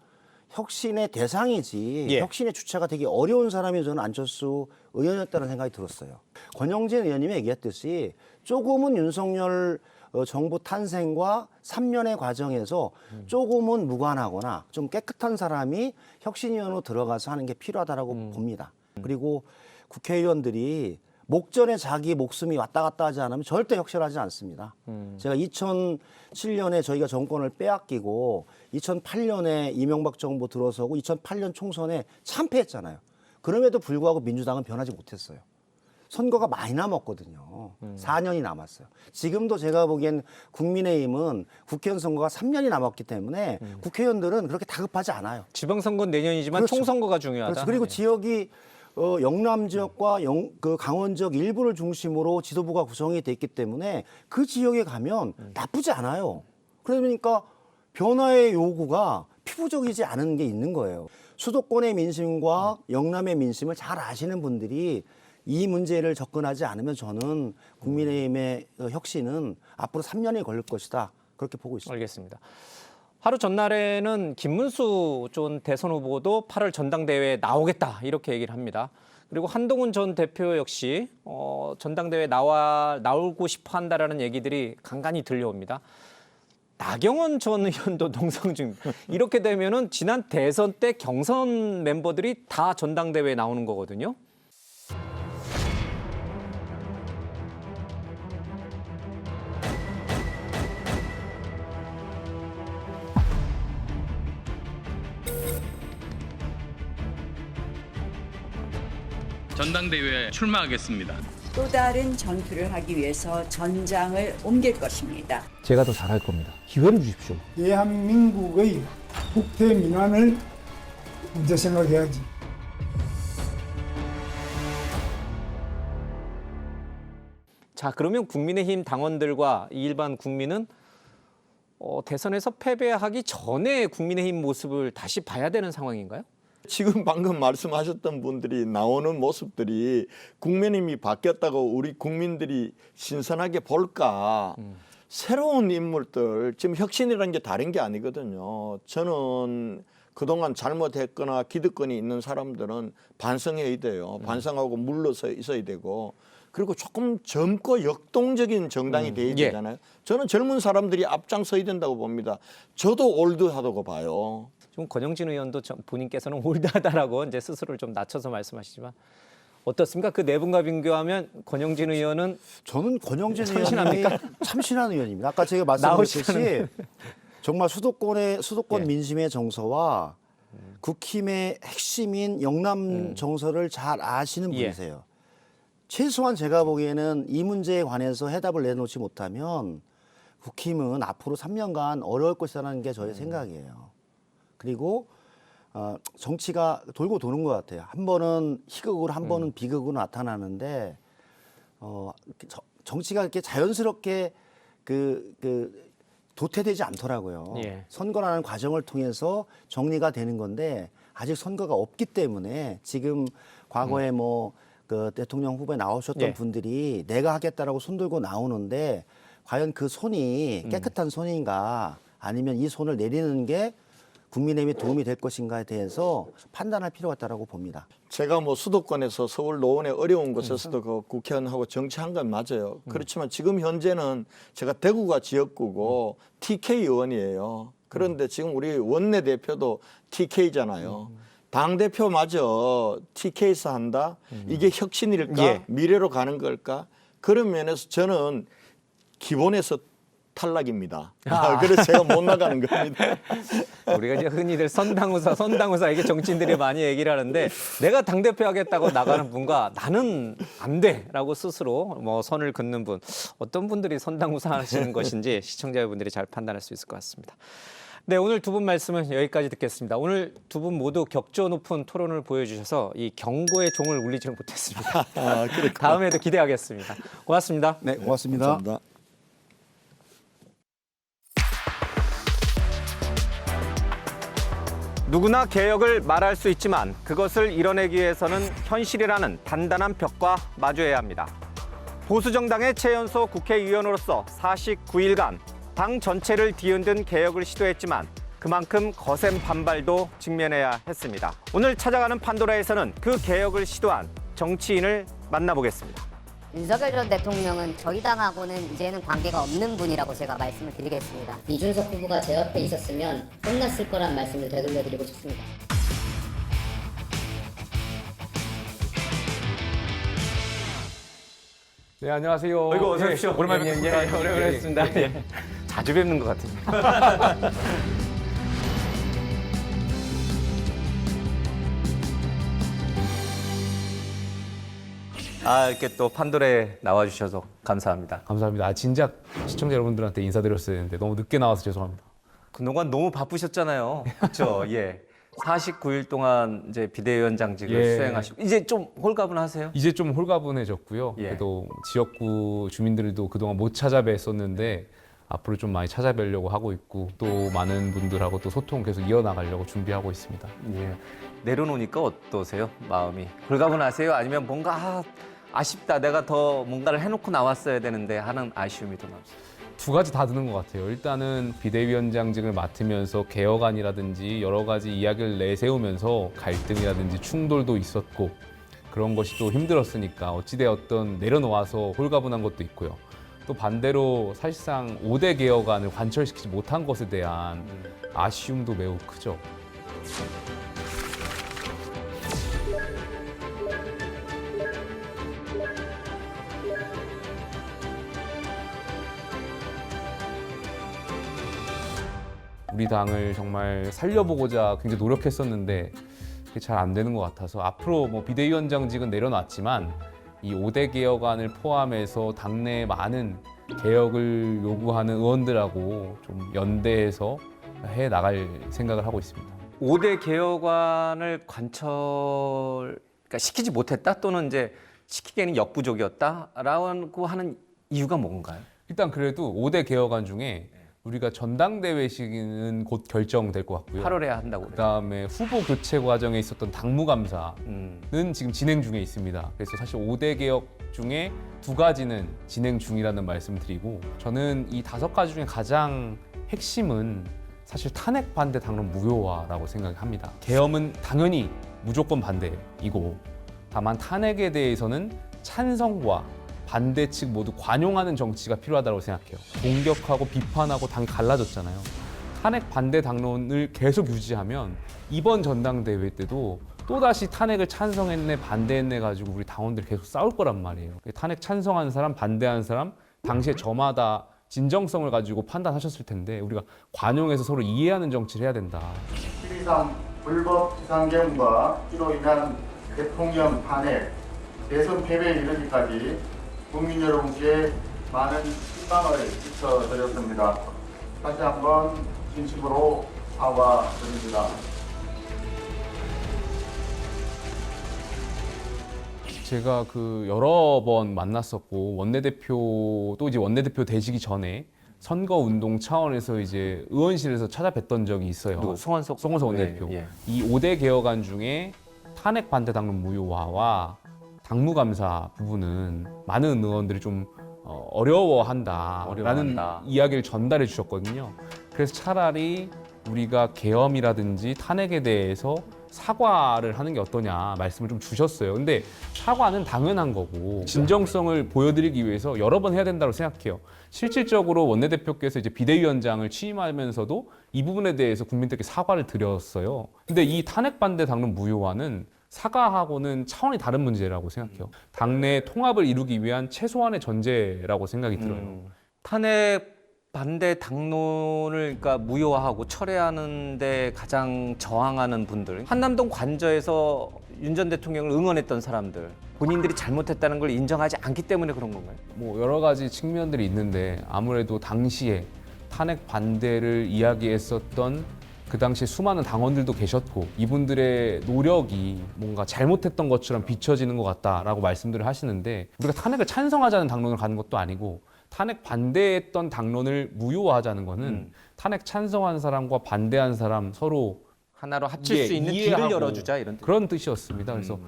혁신의 대상이지 혁신의 주체가 되기 어려운 사람이 저는 안철수 의원이었다는 생각이 들었어요. 권영진 의원님이 얘기했듯이 조금은 윤석열 정부 탄생과 3년의 과정에서 조금은 무관하거나 좀 깨끗한 사람이 혁신위원으로 들어가서 하는 게 필요하다고 봅니다. 그리고 국회의원들이 목전에 자기 목숨이 왔다 갔다 하지 않으면 절대 혁신하지 않습니다. 제가 2007년에 저희가 정권을 빼앗기고 2008년에 이명박 정부 들어서고 2008년 총선에 참패했잖아요. 그럼에도 불구하고 민주당은 변하지 못했어요. 선거가 많이 남았거든요. 4년이 남았어요. 지금도 제가 보기엔 국민의힘은 국회의원 선거가 3년이 남았기 때문에 국회의원들은 그렇게 다급하지 않아요. 지방선거는 내년이지만 총선거가 중요하다. 그렇죠. 그리고 지역이 영남 지역과 그 강원 지역 일부를 중심으로 지도부가 구성이 돼 있기 때문에 그 지역에 가면 나쁘지 않아요. 그러니까 변화의 요구가 피부적이지 않은 게 있는 거예요. 수도권의 민심과 영남의 민심을 잘 아시는 분들이 이 문제를 접근하지 않으면 저는 국민의힘의 혁신은 앞으로 3년이 걸릴 것이다. 그렇게 보고 있습니다. 알겠습니다. 하루 전날에는 김문수 전 대선 후보도 8월 전당대회에 나오겠다 이렇게 얘기를 합니다. 그리고 한동훈 전 대표 역시 전당대회에 나오고 싶어 한다라는 얘기들이 간간히 들려옵니다. 나경원 전 의원도 농성 중. 이렇게 되면은 지난 대선 때 경선 멤버들이 다 전당대회에 나오는 거거든요. 전당대회에 출마하겠습니다. 또 다른 전투를 하기 위해서 전장을 옮길 것입니다. 제가 더 잘할 겁니다. 기회를 주십시오. 대한민국의 국태 민환을 먼저 생각해야지. 자, 그러면 국민의힘 당원들과 일반 국민은 대선에서 패배하기 전에 국민의힘 모습을 다시 봐야 되는 상황인가요? 지금 방금 말씀하셨던 분들이 나오는 모습들이 국민의힘이 바뀌었다고 우리 국민들이 신선하게 볼까? 새로운 인물들, 지금 혁신이라는 게 다른 게 아니거든요. 저는 그동안 잘못했거나 기득권이 있는 사람들은 반성해야 돼요. 반성하고 물러서 있어야 되고, 그리고 조금 젊고 역동적인 정당이 돼야 되잖아요. 저는 젊은 사람들이 앞장서야 된다고 봅니다. 저도 올드하다고 봐요. 지금 권영진 의원도 본인께서는 올드하다라고 이제 스스로를 좀 낮춰서 말씀하시지만 어떻습니까? 그 네 분과 비교하면 권영진 의원은 저는 권영진 참신합니까? 의원이 참신한 의원입니다. 아까 제가 말씀드렸듯이 정말 수도권 민심의 정서와 국힘의 핵심인 영남 정서를 잘 아시는 분이세요. 최소한 제가 보기에는 이 문제에 관해서 해답을 내놓지 못하면 국힘은 앞으로 3년간 어려울 것이라는 게 저의 생각이에요. 그리고 정치가 돌고 도는 것 같아요. 한 번은 희극으로, 한 번은 비극으로 나타나는데 정치가 이렇게 자연스럽게 도태되지 않더라고요. 선거라는 과정을 통해서 정리가 되는 건데 아직 선거가 없기 때문에 지금 과거에 그 대통령 후보에 나오셨던 분들이 내가 하겠다라고 손들고 나오는데 과연 그 손이 깨끗한 손인가 아니면 이 손을 내리는 게 국민의힘에 도움이 될 것인가에 대해서 판단할 필요가 있다고 봅니다. 제가 수도권에서 서울 노원의 어려운 곳에서도 그 국회의원하고 정치한 건 맞아요. 그렇지만 지금 현재는 제가 대구가 지역구고 TK 의원이에요. 그런데 지금 우리 원내대표도 TK잖아요. 당대표마저 TK에서 한다? 이게 혁신일까? 미래로 가는 걸까? 그런 면에서 저는 기본에서 탈락입니다. 그래서 제가 못 나가는 겁니다. 우리가 이제 흔히들 선당후사 이게 정치인들이 많이 얘기를 하는데 내가 당대표 하겠다고 나가는 분과 나는 안 돼라고 스스로 선을 긋는 분 어떤 분들이 선당후사 하시는 것인지 시청자 여러분들이 잘 판단할 수 있을 것 같습니다. 네, 오늘 두 분 말씀은 여기까지 듣겠습니다. 오늘 두 분 모두 격조 높은 토론을 보여주셔서 이 경고의 종을 울리지는 못했습니다. 다음에도 기대하겠습니다. 고맙습니다. 네, 고맙습니다. 감사합니다. 누구나 개혁을 말할 수 있지만 그것을 이뤄내기 위해서는 현실이라는 단단한 벽과 마주해야 합니다. 보수정당의 최연소 국회의원으로서 49일간 당 전체를 뒤흔든 개혁을 시도했지만 그만큼 거센 반발도 직면해야 했습니다. 오늘 찾아가는 판도라에서는 그 개혁을 시도한 정치인을 만나보겠습니다. 윤석열 전 대통령은 저희 당하고는 이제는 관계가 없는 분이라고 제가 말씀을 드리겠습니다. 이준석 후보가 제 옆에 있었으면 끝났을 거란 말씀을 되돌려 드리고 싶습니다. 네, 안녕하세요. 어이구, 어서 오십시오. 오랜만에 뵙습니다. 오랜만에 뵙습니다. 자주 뵙는 것 같은데. 이렇게 또 판도라에 나와주셔서 감사합니다. 감사합니다. 진작 시청자 여러분들한테 인사드렸어야 했는데 너무 늦게 나와서 죄송합니다. 그동안 너무 바쁘셨잖아요. 그렇죠. 49일 동안 이제 비대위원장직을 예. 수행하시고 이제 좀 홀가분하세요? 이제 좀 홀가분해졌고요. 예. 그래도 지역구 주민들도 그동안 못 찾아뵀었는데 앞으로 좀 많이 찾아뵈려고 하고 있고 또 많은 분들하고 또 소통 계속 이어나가려고 준비하고 있습니다. 예. 내려놓으니까 어떠세요? 마음이 홀가분하세요? 아니면 뭔가 아쉽다, 내가 더 뭔가를 해놓고 나왔어야 되는데 하는 아쉬움이 더 남으세요? 두 가지 다 드는 것 같아요. 일단은 비대위원장직을 맡으면서 개혁안이라든지 여러 가지 이야기를 내세우면서 갈등이라든지 충돌도 있었고 그런 것이 또 힘들었으니까 어찌되었든 내려놓아서 홀가분한 것도 있고요. 또 반대로 사실상 5대 개혁안을 관철시키지 못한 것에 대한 아쉬움도 매우 크죠. 우리 당을 정말 살려보고자 굉장히 노력했었는데 그게 잘 안 되는 것 같아서 앞으로 뭐 비대위원장직은 내려놨지만 이 5대 개혁안을 포함해서 당내 많은 개혁을 요구하는 의원들하고 좀 연대해서 해 나갈 생각을 하고 있습니다. 5대 개혁안을 그러니까 시키지 못했다 또는 이제 시키기에는 역부족이었다라고 하는 이유가 뭔가요? 일단 그래도 5대 개혁안 중에 우리가 전당대회 시기는 곧 결정될 것 같고요. 8월에 한다고 그래요. 그다음에 후보 교체 과정에 있었던 당무감사는 지금 진행 중에 있습니다. 그래서 사실 5대 개혁 중에 2가지는 진행 중이라는 말씀을 드리고 저는 이 5가지 중에 가장 핵심은 사실 탄핵 반대 당론 무효화라고 생각합니다. 계엄은 당연히 무조건 반대이고 다만 탄핵에 대해서는 찬성과 반대 측 모두 관용하는 정치가 필요하다고 생각해요. 공격하고 비판하고 당이 갈라졌잖아요. 탄핵 반대 당론을 계속 유지하면 이번 전당대회 때도 또다시 탄핵을 찬성했네 반대했네 가지고 우리 당원들이 계속 싸울 거란 말이에요. 탄핵 찬성한 사람 반대한 사람 당시에 저마다 진정성을 가지고 판단하셨을 텐데 우리가 관용해서 서로 이해하는 정치를 해야 된다. 7.23 불법 비상계엄과 이로 인한 대통령 탄핵, 대선 패배에 이르기까지 국민 여러분께 많은 희망을 끼쳐드렸습니다. 다시 한번 진심으로 사과드립니다. 제가 여러 번 만났었고 원내대표도 이제 원내대표 되시기 전에 선거운동 차원에서 이제 의원실에서 찾아뵀던 적이 있어요. 송원석 원내대표. 예. 이 5대 개혁안 중에 탄핵 반대 당론 무효화와 당무감사 부분은 많은 의원들이 좀 어려워한다라는 이야기를 전달해 주셨거든요. 그래서 차라리 우리가 계엄이라든지 탄핵에 대해서 사과를 하는 게 어떠냐 말씀을 좀 주셨어요. 근데 사과는 당연한 거고 진정성을 보여드리기 위해서 여러 번 해야 된다고 생각해요. 실질적으로 원내대표께서 이제 비대위원장을 취임하면서도 이 부분에 대해서 국민들께 사과를 드렸어요. 근데 이 탄핵 반대 당론 무효화는 사과하고는 차원이 다른 문제라고 생각해요. 당내 통합을 이루기 위한 최소한의 전제라고 생각이 들어요. 탄핵 반대 당론을 그러니까 무효화하고 철회하는데 가장 저항하는 분들, 한남동 관저에서 윤 전 대통령을 응원했던 사람들, 본인들이 잘못했다는 걸 인정하지 않기 때문에 그런 건가요? 뭐 여러 가지 측면들이 있는데 아무래도 당시에 탄핵 반대를 이야기했었던 그 당시에 수많은 당원들도 계셨고 이분들의 노력이 뭔가 잘못했던 것처럼 비춰지는 것 같다라고 말씀들을 하시는데 우리가 탄핵을 찬성하자는 당론을 가는 것도 아니고 탄핵 반대했던 당론을 무효화하자는 거는 탄핵 찬성한 사람과 반대한 사람 서로 하나로 합칠 수 있는 길을 열어주자 이런 그런 뜻이었습니다. 그래서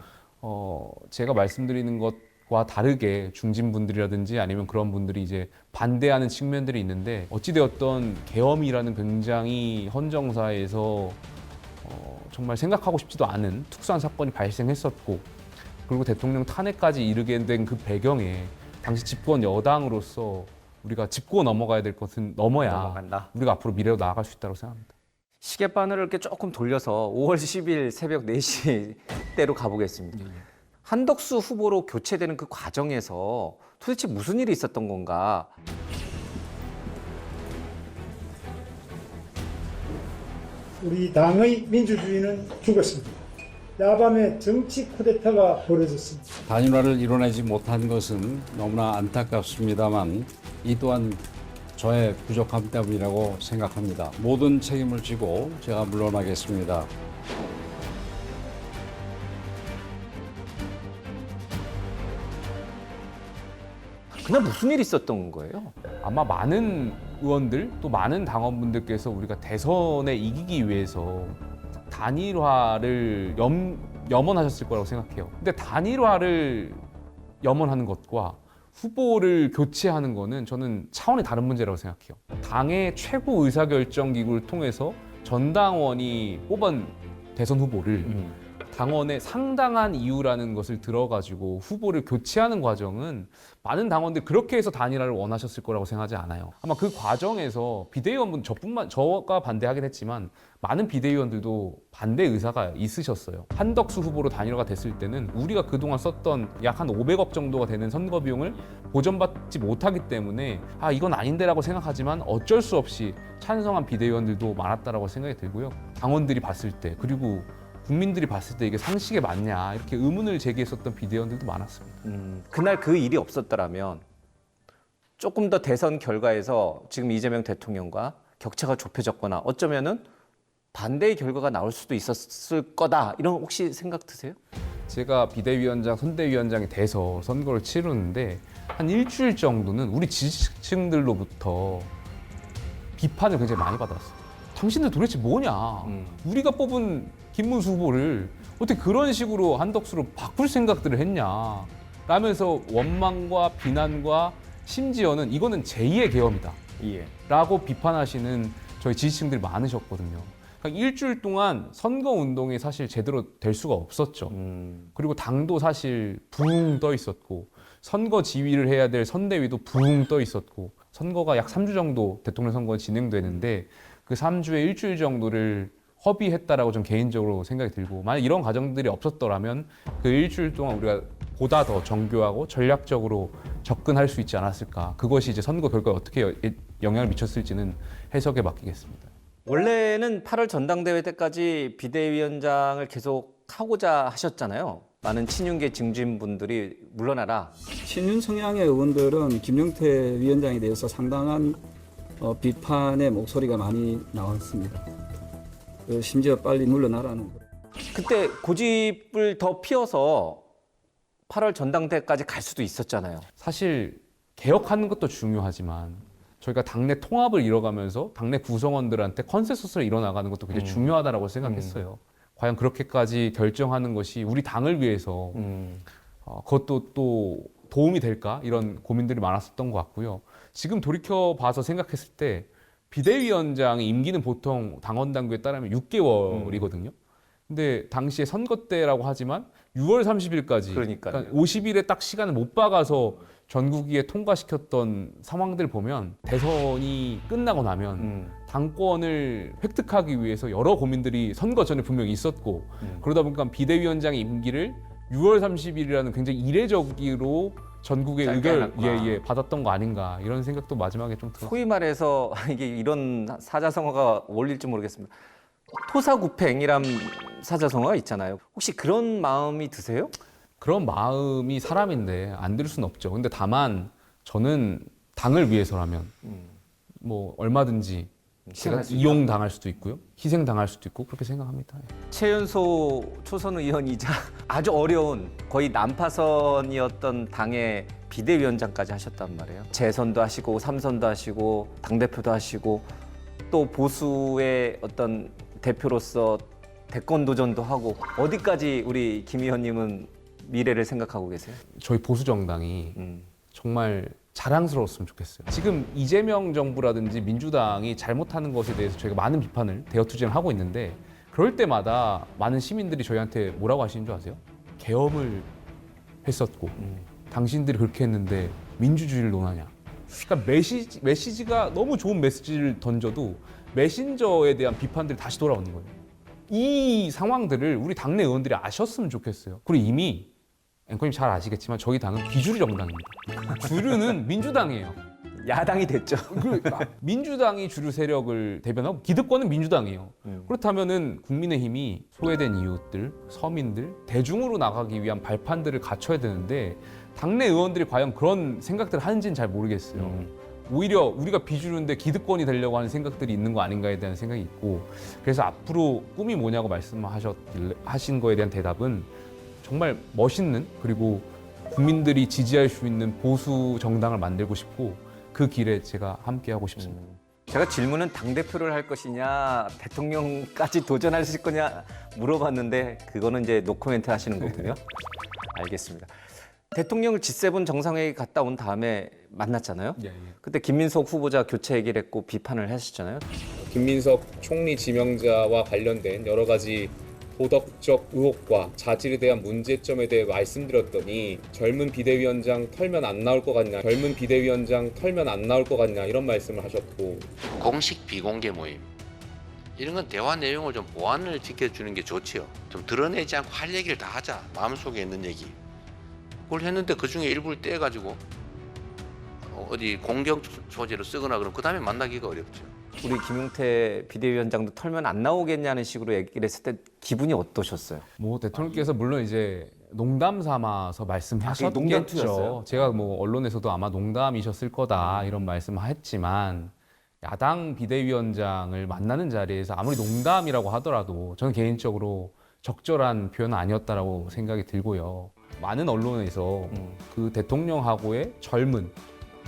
제가 말씀드리는 것과 다르게 중진분들이라든지 아니면 그런 분들이 이제 반대하는 측면들이 있는데 어찌되었던 계엄이라는 굉장히 헌정사에서 정말 생각하고 싶지도 않은 특수한 사건이 발생했었고 그리고 대통령 탄핵까지 이르게 된 그 배경에 당시 집권 여당으로서 우리가 짚고 넘어가야 될 것은 넘어야 우리가 앞으로 미래로 나아갈 수 있다고 생각합니다. 시계바늘을 이렇게 조금 돌려서 5월 10일 새벽 4시 때로 가보겠습니다. 한덕수 후보로 교체되는 그 과정에서 도대체 무슨 일이 있었던 건가? 우리 당의 민주주의는 죽었습니다. 야밤에 정치 쿠데타가 벌어졌습니다. 단일화를 이뤄내지 못한 것은 너무나 안타깝습니다만 이 또한 저의 부족함 때문이라고 생각합니다. 모든 책임을 지고 제가 물러나겠습니다. 그날 무슨 일이 있었던 거예요? 아마 많은 의원들 또 많은 당원분들께서 우리가 대선에 이기기 위해서 단일화를 염원하셨을 거라고 생각해요. 근데 단일화를 염원하는 것과 후보를 교체하는 거는 저는 차원이 다른 문제라고 생각해요. 당의 최고 의사결정기구를 통해서 전당원이 뽑은 대선 후보를 당원의 상당한 이유라는 것을 들어가지고 후보를 교체하는 과정은 많은 당원들이 그렇게 해서 단일화를 원하셨을 거라고 생각하지 않아요. 아마 그 과정에서 비대위원분 저가 반대하긴 했지만 많은 비대위원들도 반대 의사가 있으셨어요. 한덕수 후보로 단일화가 됐을 때는 우리가 그동안 썼던 약 한 500억 정도가 되는 선거 비용을 보전받지 못하기 때문에 아 이건 아닌데라고 생각하지만 어쩔 수 없이 찬성한 비대위원들도 많았다라고 생각이 들고요. 당원들이 봤을 때 그리고 국민들이 봤을 때 이게 상식에 맞냐 이렇게 의문을 제기했었던 비대위원들도 많았습니다. 그날 그 일이 없었더라면 조금 더 대선 결과에서 지금 이재명 대통령과 격차가 좁혀졌거나 어쩌면은 반대의 결과가 나올 수도 있었을 거다 이런 혹시 생각 드세요? 제가 비대위원장, 선대위원장이 돼서 선거를 치르는데 한 일주일 정도는 우리 지지층들로부터 비판을 굉장히 많이 받았어요. 당신들 도대체 뭐냐? 우리가 뽑은 김문수 후보를 어떻게 그런 식으로 한덕수로 바꿀 생각들을 했냐? 라면서 원망과 비난과 심지어는 이거는 제2의 계엄이다. 라고 비판하시는 저희 지지층들이 많으셨거든요. 그러니까 일주일 동안 선거운동이 사실 제대로 될 수가 없었죠. 그리고 당도 사실 붕 떠 있었고 선거 지휘를 해야 될 선대위도 붕 떠 있었고 선거가 약 3주 정도 대통령 선거가 진행되는데 그 3주에 일주일 정도를 허비했다라고 좀 개인적으로 생각이 들고 만약 이런 과정들이 없었더라면 그 일주일 동안 우리가 보다 더 정교하고 전략적으로 접근할 수 있지 않았을까. 그것이 이제 선거 결과에 어떻게 영향을 미쳤을지는 해석에 맡기겠습니다. 원래는 8월 전당대회 때까지 비대위원장을 계속 하고자 하셨잖아요. 많은 친윤계 증진분들이 물러나라. 친윤 성향의 의원들은 김용태 위원장에 대해서 상당한 비판의 목소리가 많이 나왔습니다. 심지어 빨리 물러나라는. 그때 고집을 더 피워서 8월 전당대회까지 갈 수도 있었잖아요. 사실 개혁하는 것도 중요하지만 저희가 당내 통합을 이뤄가면서 당내 구성원들한테 컨센서스를 이뤄나가는 것도 굉장히 중요하다고 생각했어요. 과연 그렇게까지 결정하는 것이 우리 당을 위해서 그것도 또 도움이 될까? 이런 고민들이 많았었던 것 같고요. 지금 돌이켜봐서 생각했을 때 비대위원장의 임기는 보통 당원 당규에 따르면 6개월이거든요. 근데 당시에 선거 때라고 하지만 6월 30일까지 그러니까 50일에 딱 시간을 못 박아서 전국위에 통과시켰던 상황들 보면 대선이 끝나고 나면 당권을 획득하기 위해서 여러 고민들이 선거 전에 분명히 있었고 그러다 보니까 비대위원장의 임기를 6월 30일이라는 굉장히 이례적으로 전국의 의결 받았던 거 아닌가 이런 생각도 마지막에 좀 들었어요. 소위 말해서 이게 이런 사자성어가 어울릴지 모르겠습니다. 토사구팽이란 사자성어가 있잖아요. 혹시 그런 마음이 드세요? 그런 마음이 사람인데 안 들 수는 없죠. 근데 다만 저는 당을 위해서라면 뭐 얼마든지 제가 이용당할 수도 있고요. 희생당할 수도 있고 그렇게 생각합니다. 최연소 초선 의원이자 아주 어려운 거의 난파선이었던 당의 비대위원장까지 하셨단 말이에요. 재선도 하시고 3선도 하시고 당대표도 하시고 또 보수의 어떤 대표로서 대권 도전도 하고 어디까지 우리 김 의원님은 미래를 생각하고 계세요? 저희 보수 정당이 정말 자랑스러웠으면 좋겠어요. 지금 이재명 정부라든지 민주당이 잘못하는 것에 대해서 저희가 많은 비판을 대어투쟁을 하고 있는데 그럴 때마다 많은 시민들이 저희한테 뭐라고 하시는 줄 아세요? 계엄을 했었고 당신들이 그렇게 했는데 민주주의를 논하냐. 그러니까 메시지가 너무 좋은 메시지를 던져도 메신저에 대한 비판들이 다시 돌아오는 거예요. 이 상황들을 우리 당내 의원들이 아셨으면 좋겠어요. 그리고 이미 앵커님 잘 아시겠지만 저희 당은 비주류 정당입니다. 주류는 민주당이에요. 야당이 됐죠. 민주당이 주류 세력을 대변하고 기득권은 민주당이에요. 그렇다면은 국민의힘이 소외된 이웃들, 서민들, 대중으로 나가기 위한 발판들을 갖춰야 되는데 당내 의원들이 과연 그런 생각들을 하는지는 잘 모르겠어요. 오히려 우리가 비주류인데 기득권이 되려고 하는 생각들이 있는 거 아닌가에 대한 생각이 있고 그래서 앞으로 꿈이 뭐냐고 말씀하신 거에 대한 대답은 정말 멋있는 그리고 국민들이 지지할 수 있는 보수 정당을 만들고 싶고 그 길에 제가 함께하고 싶습니다. 제가 질문은 당대표를 할 것이냐 대통령까지 도전하실 거냐 물어봤는데 그거는 이제 노코멘트 하시는 거군요. 알겠습니다. 대통령을 G7 정상회의 갔다 온 다음에 만났잖아요. 그때 김민석 후보자 교체 얘기를 했고 비판을 하셨잖아요. 김민석 총리 지명자와 관련된 여러 가지 도덕적 의혹과 자질에 대한 문제점에 대해 말씀드렸더니 젊은 비대위원장 털면 안 나올 것 같냐, 젊은 비대위원장 털면 안 나올 것 같냐 이런 말씀을 하셨고 공식 비공개 모임 이런 건 대화 내용을 좀 보완을 지켜주는 게 좋지요. 좀 드러내지 않고 할 얘기를 다 하자. 마음속에 있는 얘기. 그걸 했는데 그중에 일부를 떼가지고 어디 공격 소재로 쓰거나 그러면 그 다음에 만나기가 어렵죠. 우리 김용태 비대위원장도 털면 안 나오겠냐는 식으로 얘기를 했을 때 기분이 어떠셨어요? 뭐 대통령께서 물론 이제 농담 삼아서 말씀하셨겠죠. 농담투였어요? 제가 뭐 언론에서도 아마 농담이셨을 거다 이런 말씀을 했지만 야당 비대위원장을 만나는 자리에서 아무리 농담이라고 하더라도 저는 개인적으로 적절한 표현은 아니었다라고 생각이 들고요. 많은 언론에서 그 대통령하고의 젊은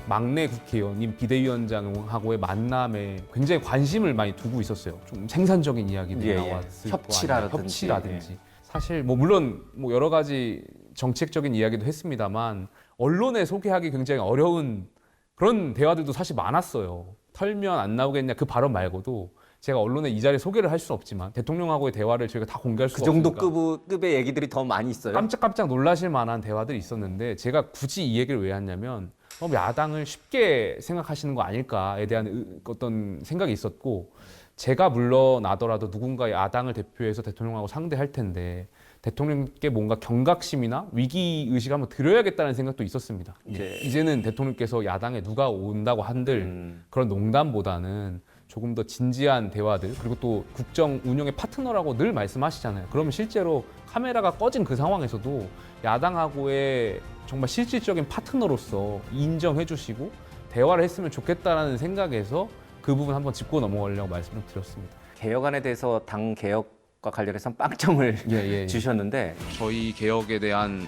막내 국회의원님 비대위원장하고의 만남에 굉장히 관심을 많이 두고 있었어요. 좀 생산적인 이야기들이 나왔을 협치라든지. 사실 뭐 물론 뭐 여러 가지 정책적인 이야기도 했습니다만 언론에 소개하기 굉장히 어려운 그런 대화들도 사실 많았어요. 털면 안 나오겠냐 그 발언 말고도 제가 언론에 이 자리에 소개를 할 수는 없지만 대통령하고의 대화를 저희가 다 공개할 수가 없으니까 그 정도 급의 얘기들이 더 많이 있어요? 깜짝깜짝 놀라실 만한 대화들이 있었는데 제가 굳이 이 얘기를 왜 했냐면 야당을 쉽게 생각하시는 거 아닐까에 대한 어떤 생각이 있었고 제가 물러나더라도 누군가 야당을 대표해서 대통령하고 상대할 텐데 대통령께 뭔가 경각심이나 위기의식을 한번 드려야겠다는 생각도 있었습니다. 이제는 대통령께서 야당에 누가 온다고 한들 그런 농담보다는 조금 더 진지한 대화들 그리고 또 국정 운영의 파트너라고 늘 말씀하시잖아요. 그러면 실제로 카메라가 꺼진 그 상황에서도 야당하고의 정말 실질적인 파트너로서 인정해 주시고 대화를 했으면 좋겠다라는 생각에서 그 부분 한번 짚고 넘어가려고 말씀을 드렸습니다. 개혁안에 대해서 당 개혁과 관련해서 빵점을 주셨는데 저희 개혁에 대한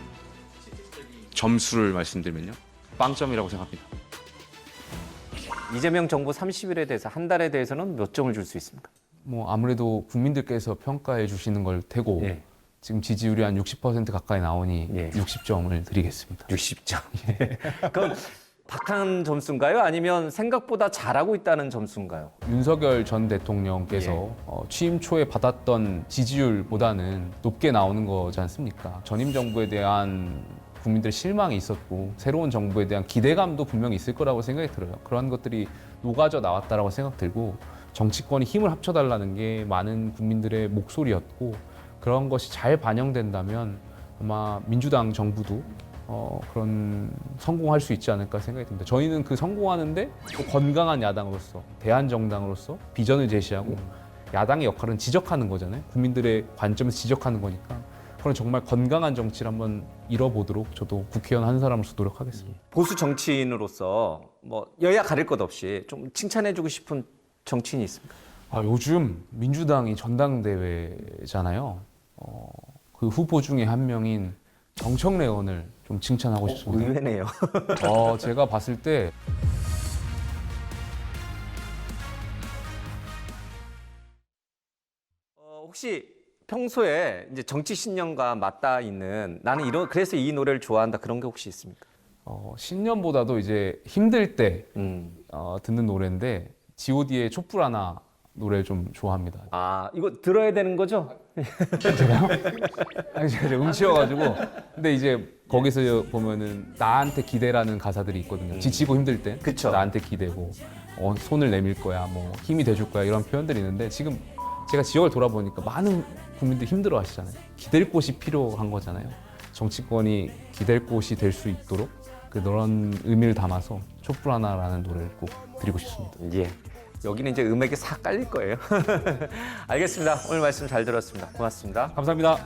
점수를 말씀드리면요. 빵점이라고 생각합니다. 이재명 정부 30일에 대해서 한 달에 대해서는 몇 점을 줄 수 있습니까? 뭐 아무래도 국민들께서 평가해 주시는 걸 테고 지금 지지율이 한 60% 가까이 나오니 60점을 드리겠습니다. 60점. 그럼 박한 점수인가요? 아니면 생각보다 잘하고 있다는 점수인가요? 윤석열 전 대통령께서 취임 초에 받았던 지지율보다는 높게 나오는 거지 않습니까? 전임 정부에 대한 국민들의 실망이 있었고 새로운 정부에 대한 기대감도 분명히 있을 거라고 생각이 들어요. 그런 것들이 녹아져 나왔다라고 생각 들고 정치권이 힘을 합쳐달라는 게 많은 국민들의 목소리였고 그런 것이 잘 반영된다면 아마 민주당 정부도 그런 성공할 수 있지 않을까 생각이 듭니다. 저희는 그 성공하는데 또 건강한 야당으로서 대한정당으로서 비전을 제시하고 야당의 역할은 지적하는 거잖아요. 국민들의 관점에서 지적하는 거니까 그런 정말 건강한 정치를 한번 이뤄보도록 저도 국회의원 한 사람으로서 노력하겠습니다. 보수 정치인으로서 뭐 여야 가릴 것 없이 좀 칭찬해주고 싶은 정치인이 있습니까? 요즘 민주당이 전당대회잖아요. 그 후보 중에 한 명인 정청래 의원을 좀 칭찬하고 싶습니다. 의외네요. 제가 봤을 때 혹시 평소에 이제 정치 신념과 맞닿아 있는 나는 그래서 이 노래를 좋아한다 그런 게 혹시 있습니까? 신년보다도 이제 힘들 때 듣는 노래인데 G.O.D의 촛불 하나 노래 좀 좋아합니다. 아 이거 들어야 되는 거죠? 제가요? 아니 제가 음치여가지고 근데 이제 거기서 보면은 나한테 기대라는 가사들이 있거든요. 지치고 힘들 때 그쵸. 나한테 기대고 손을 내밀 거야 뭐 힘이 돼줄 거야 이런 표현들이 있는데 지금 제가 지역을 돌아보니까 많은 국민들이 힘들어 하시잖아요. 기댈 곳이 필요한 거잖아요. 정치권이 기댈 곳이 될 수 있도록 그런 의미를 담아서 촛불 하나라는 노래를 꼭 드리고 싶습니다. 예. 여기는 이제 음악이 싹 깔릴 거예요. 알겠습니다. 오늘 말씀 잘 들었습니다. 고맙습니다. 감사합니다.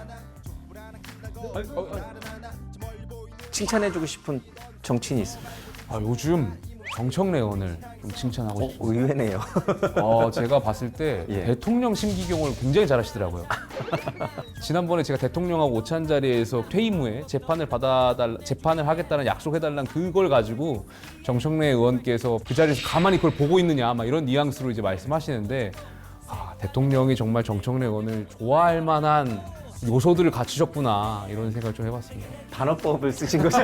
칭찬해주고 싶은 정치인이 있습니다. 요즘 정청래 의원을 좀 칭찬하고 싶습니다. 의외네요. 제가 봤을 때 예. 대통령 심기경을 굉장히 잘하시더라고요. 지난번에 제가 대통령하고 오찬 자리에서 퇴임 후에 재판을 하겠다는 약속해달라는 그걸 가지고 정청래 의원께서 그 자리에서 가만히 그걸 보고 있느냐 막 이런 뉘앙스로 이제 말씀하시는데 대통령이 정말 정청래 의원을 좋아할 만한 요소들을 갖추셨구나 이런 생각을 좀 해봤습니다. 단어법을 쓰신 거죠?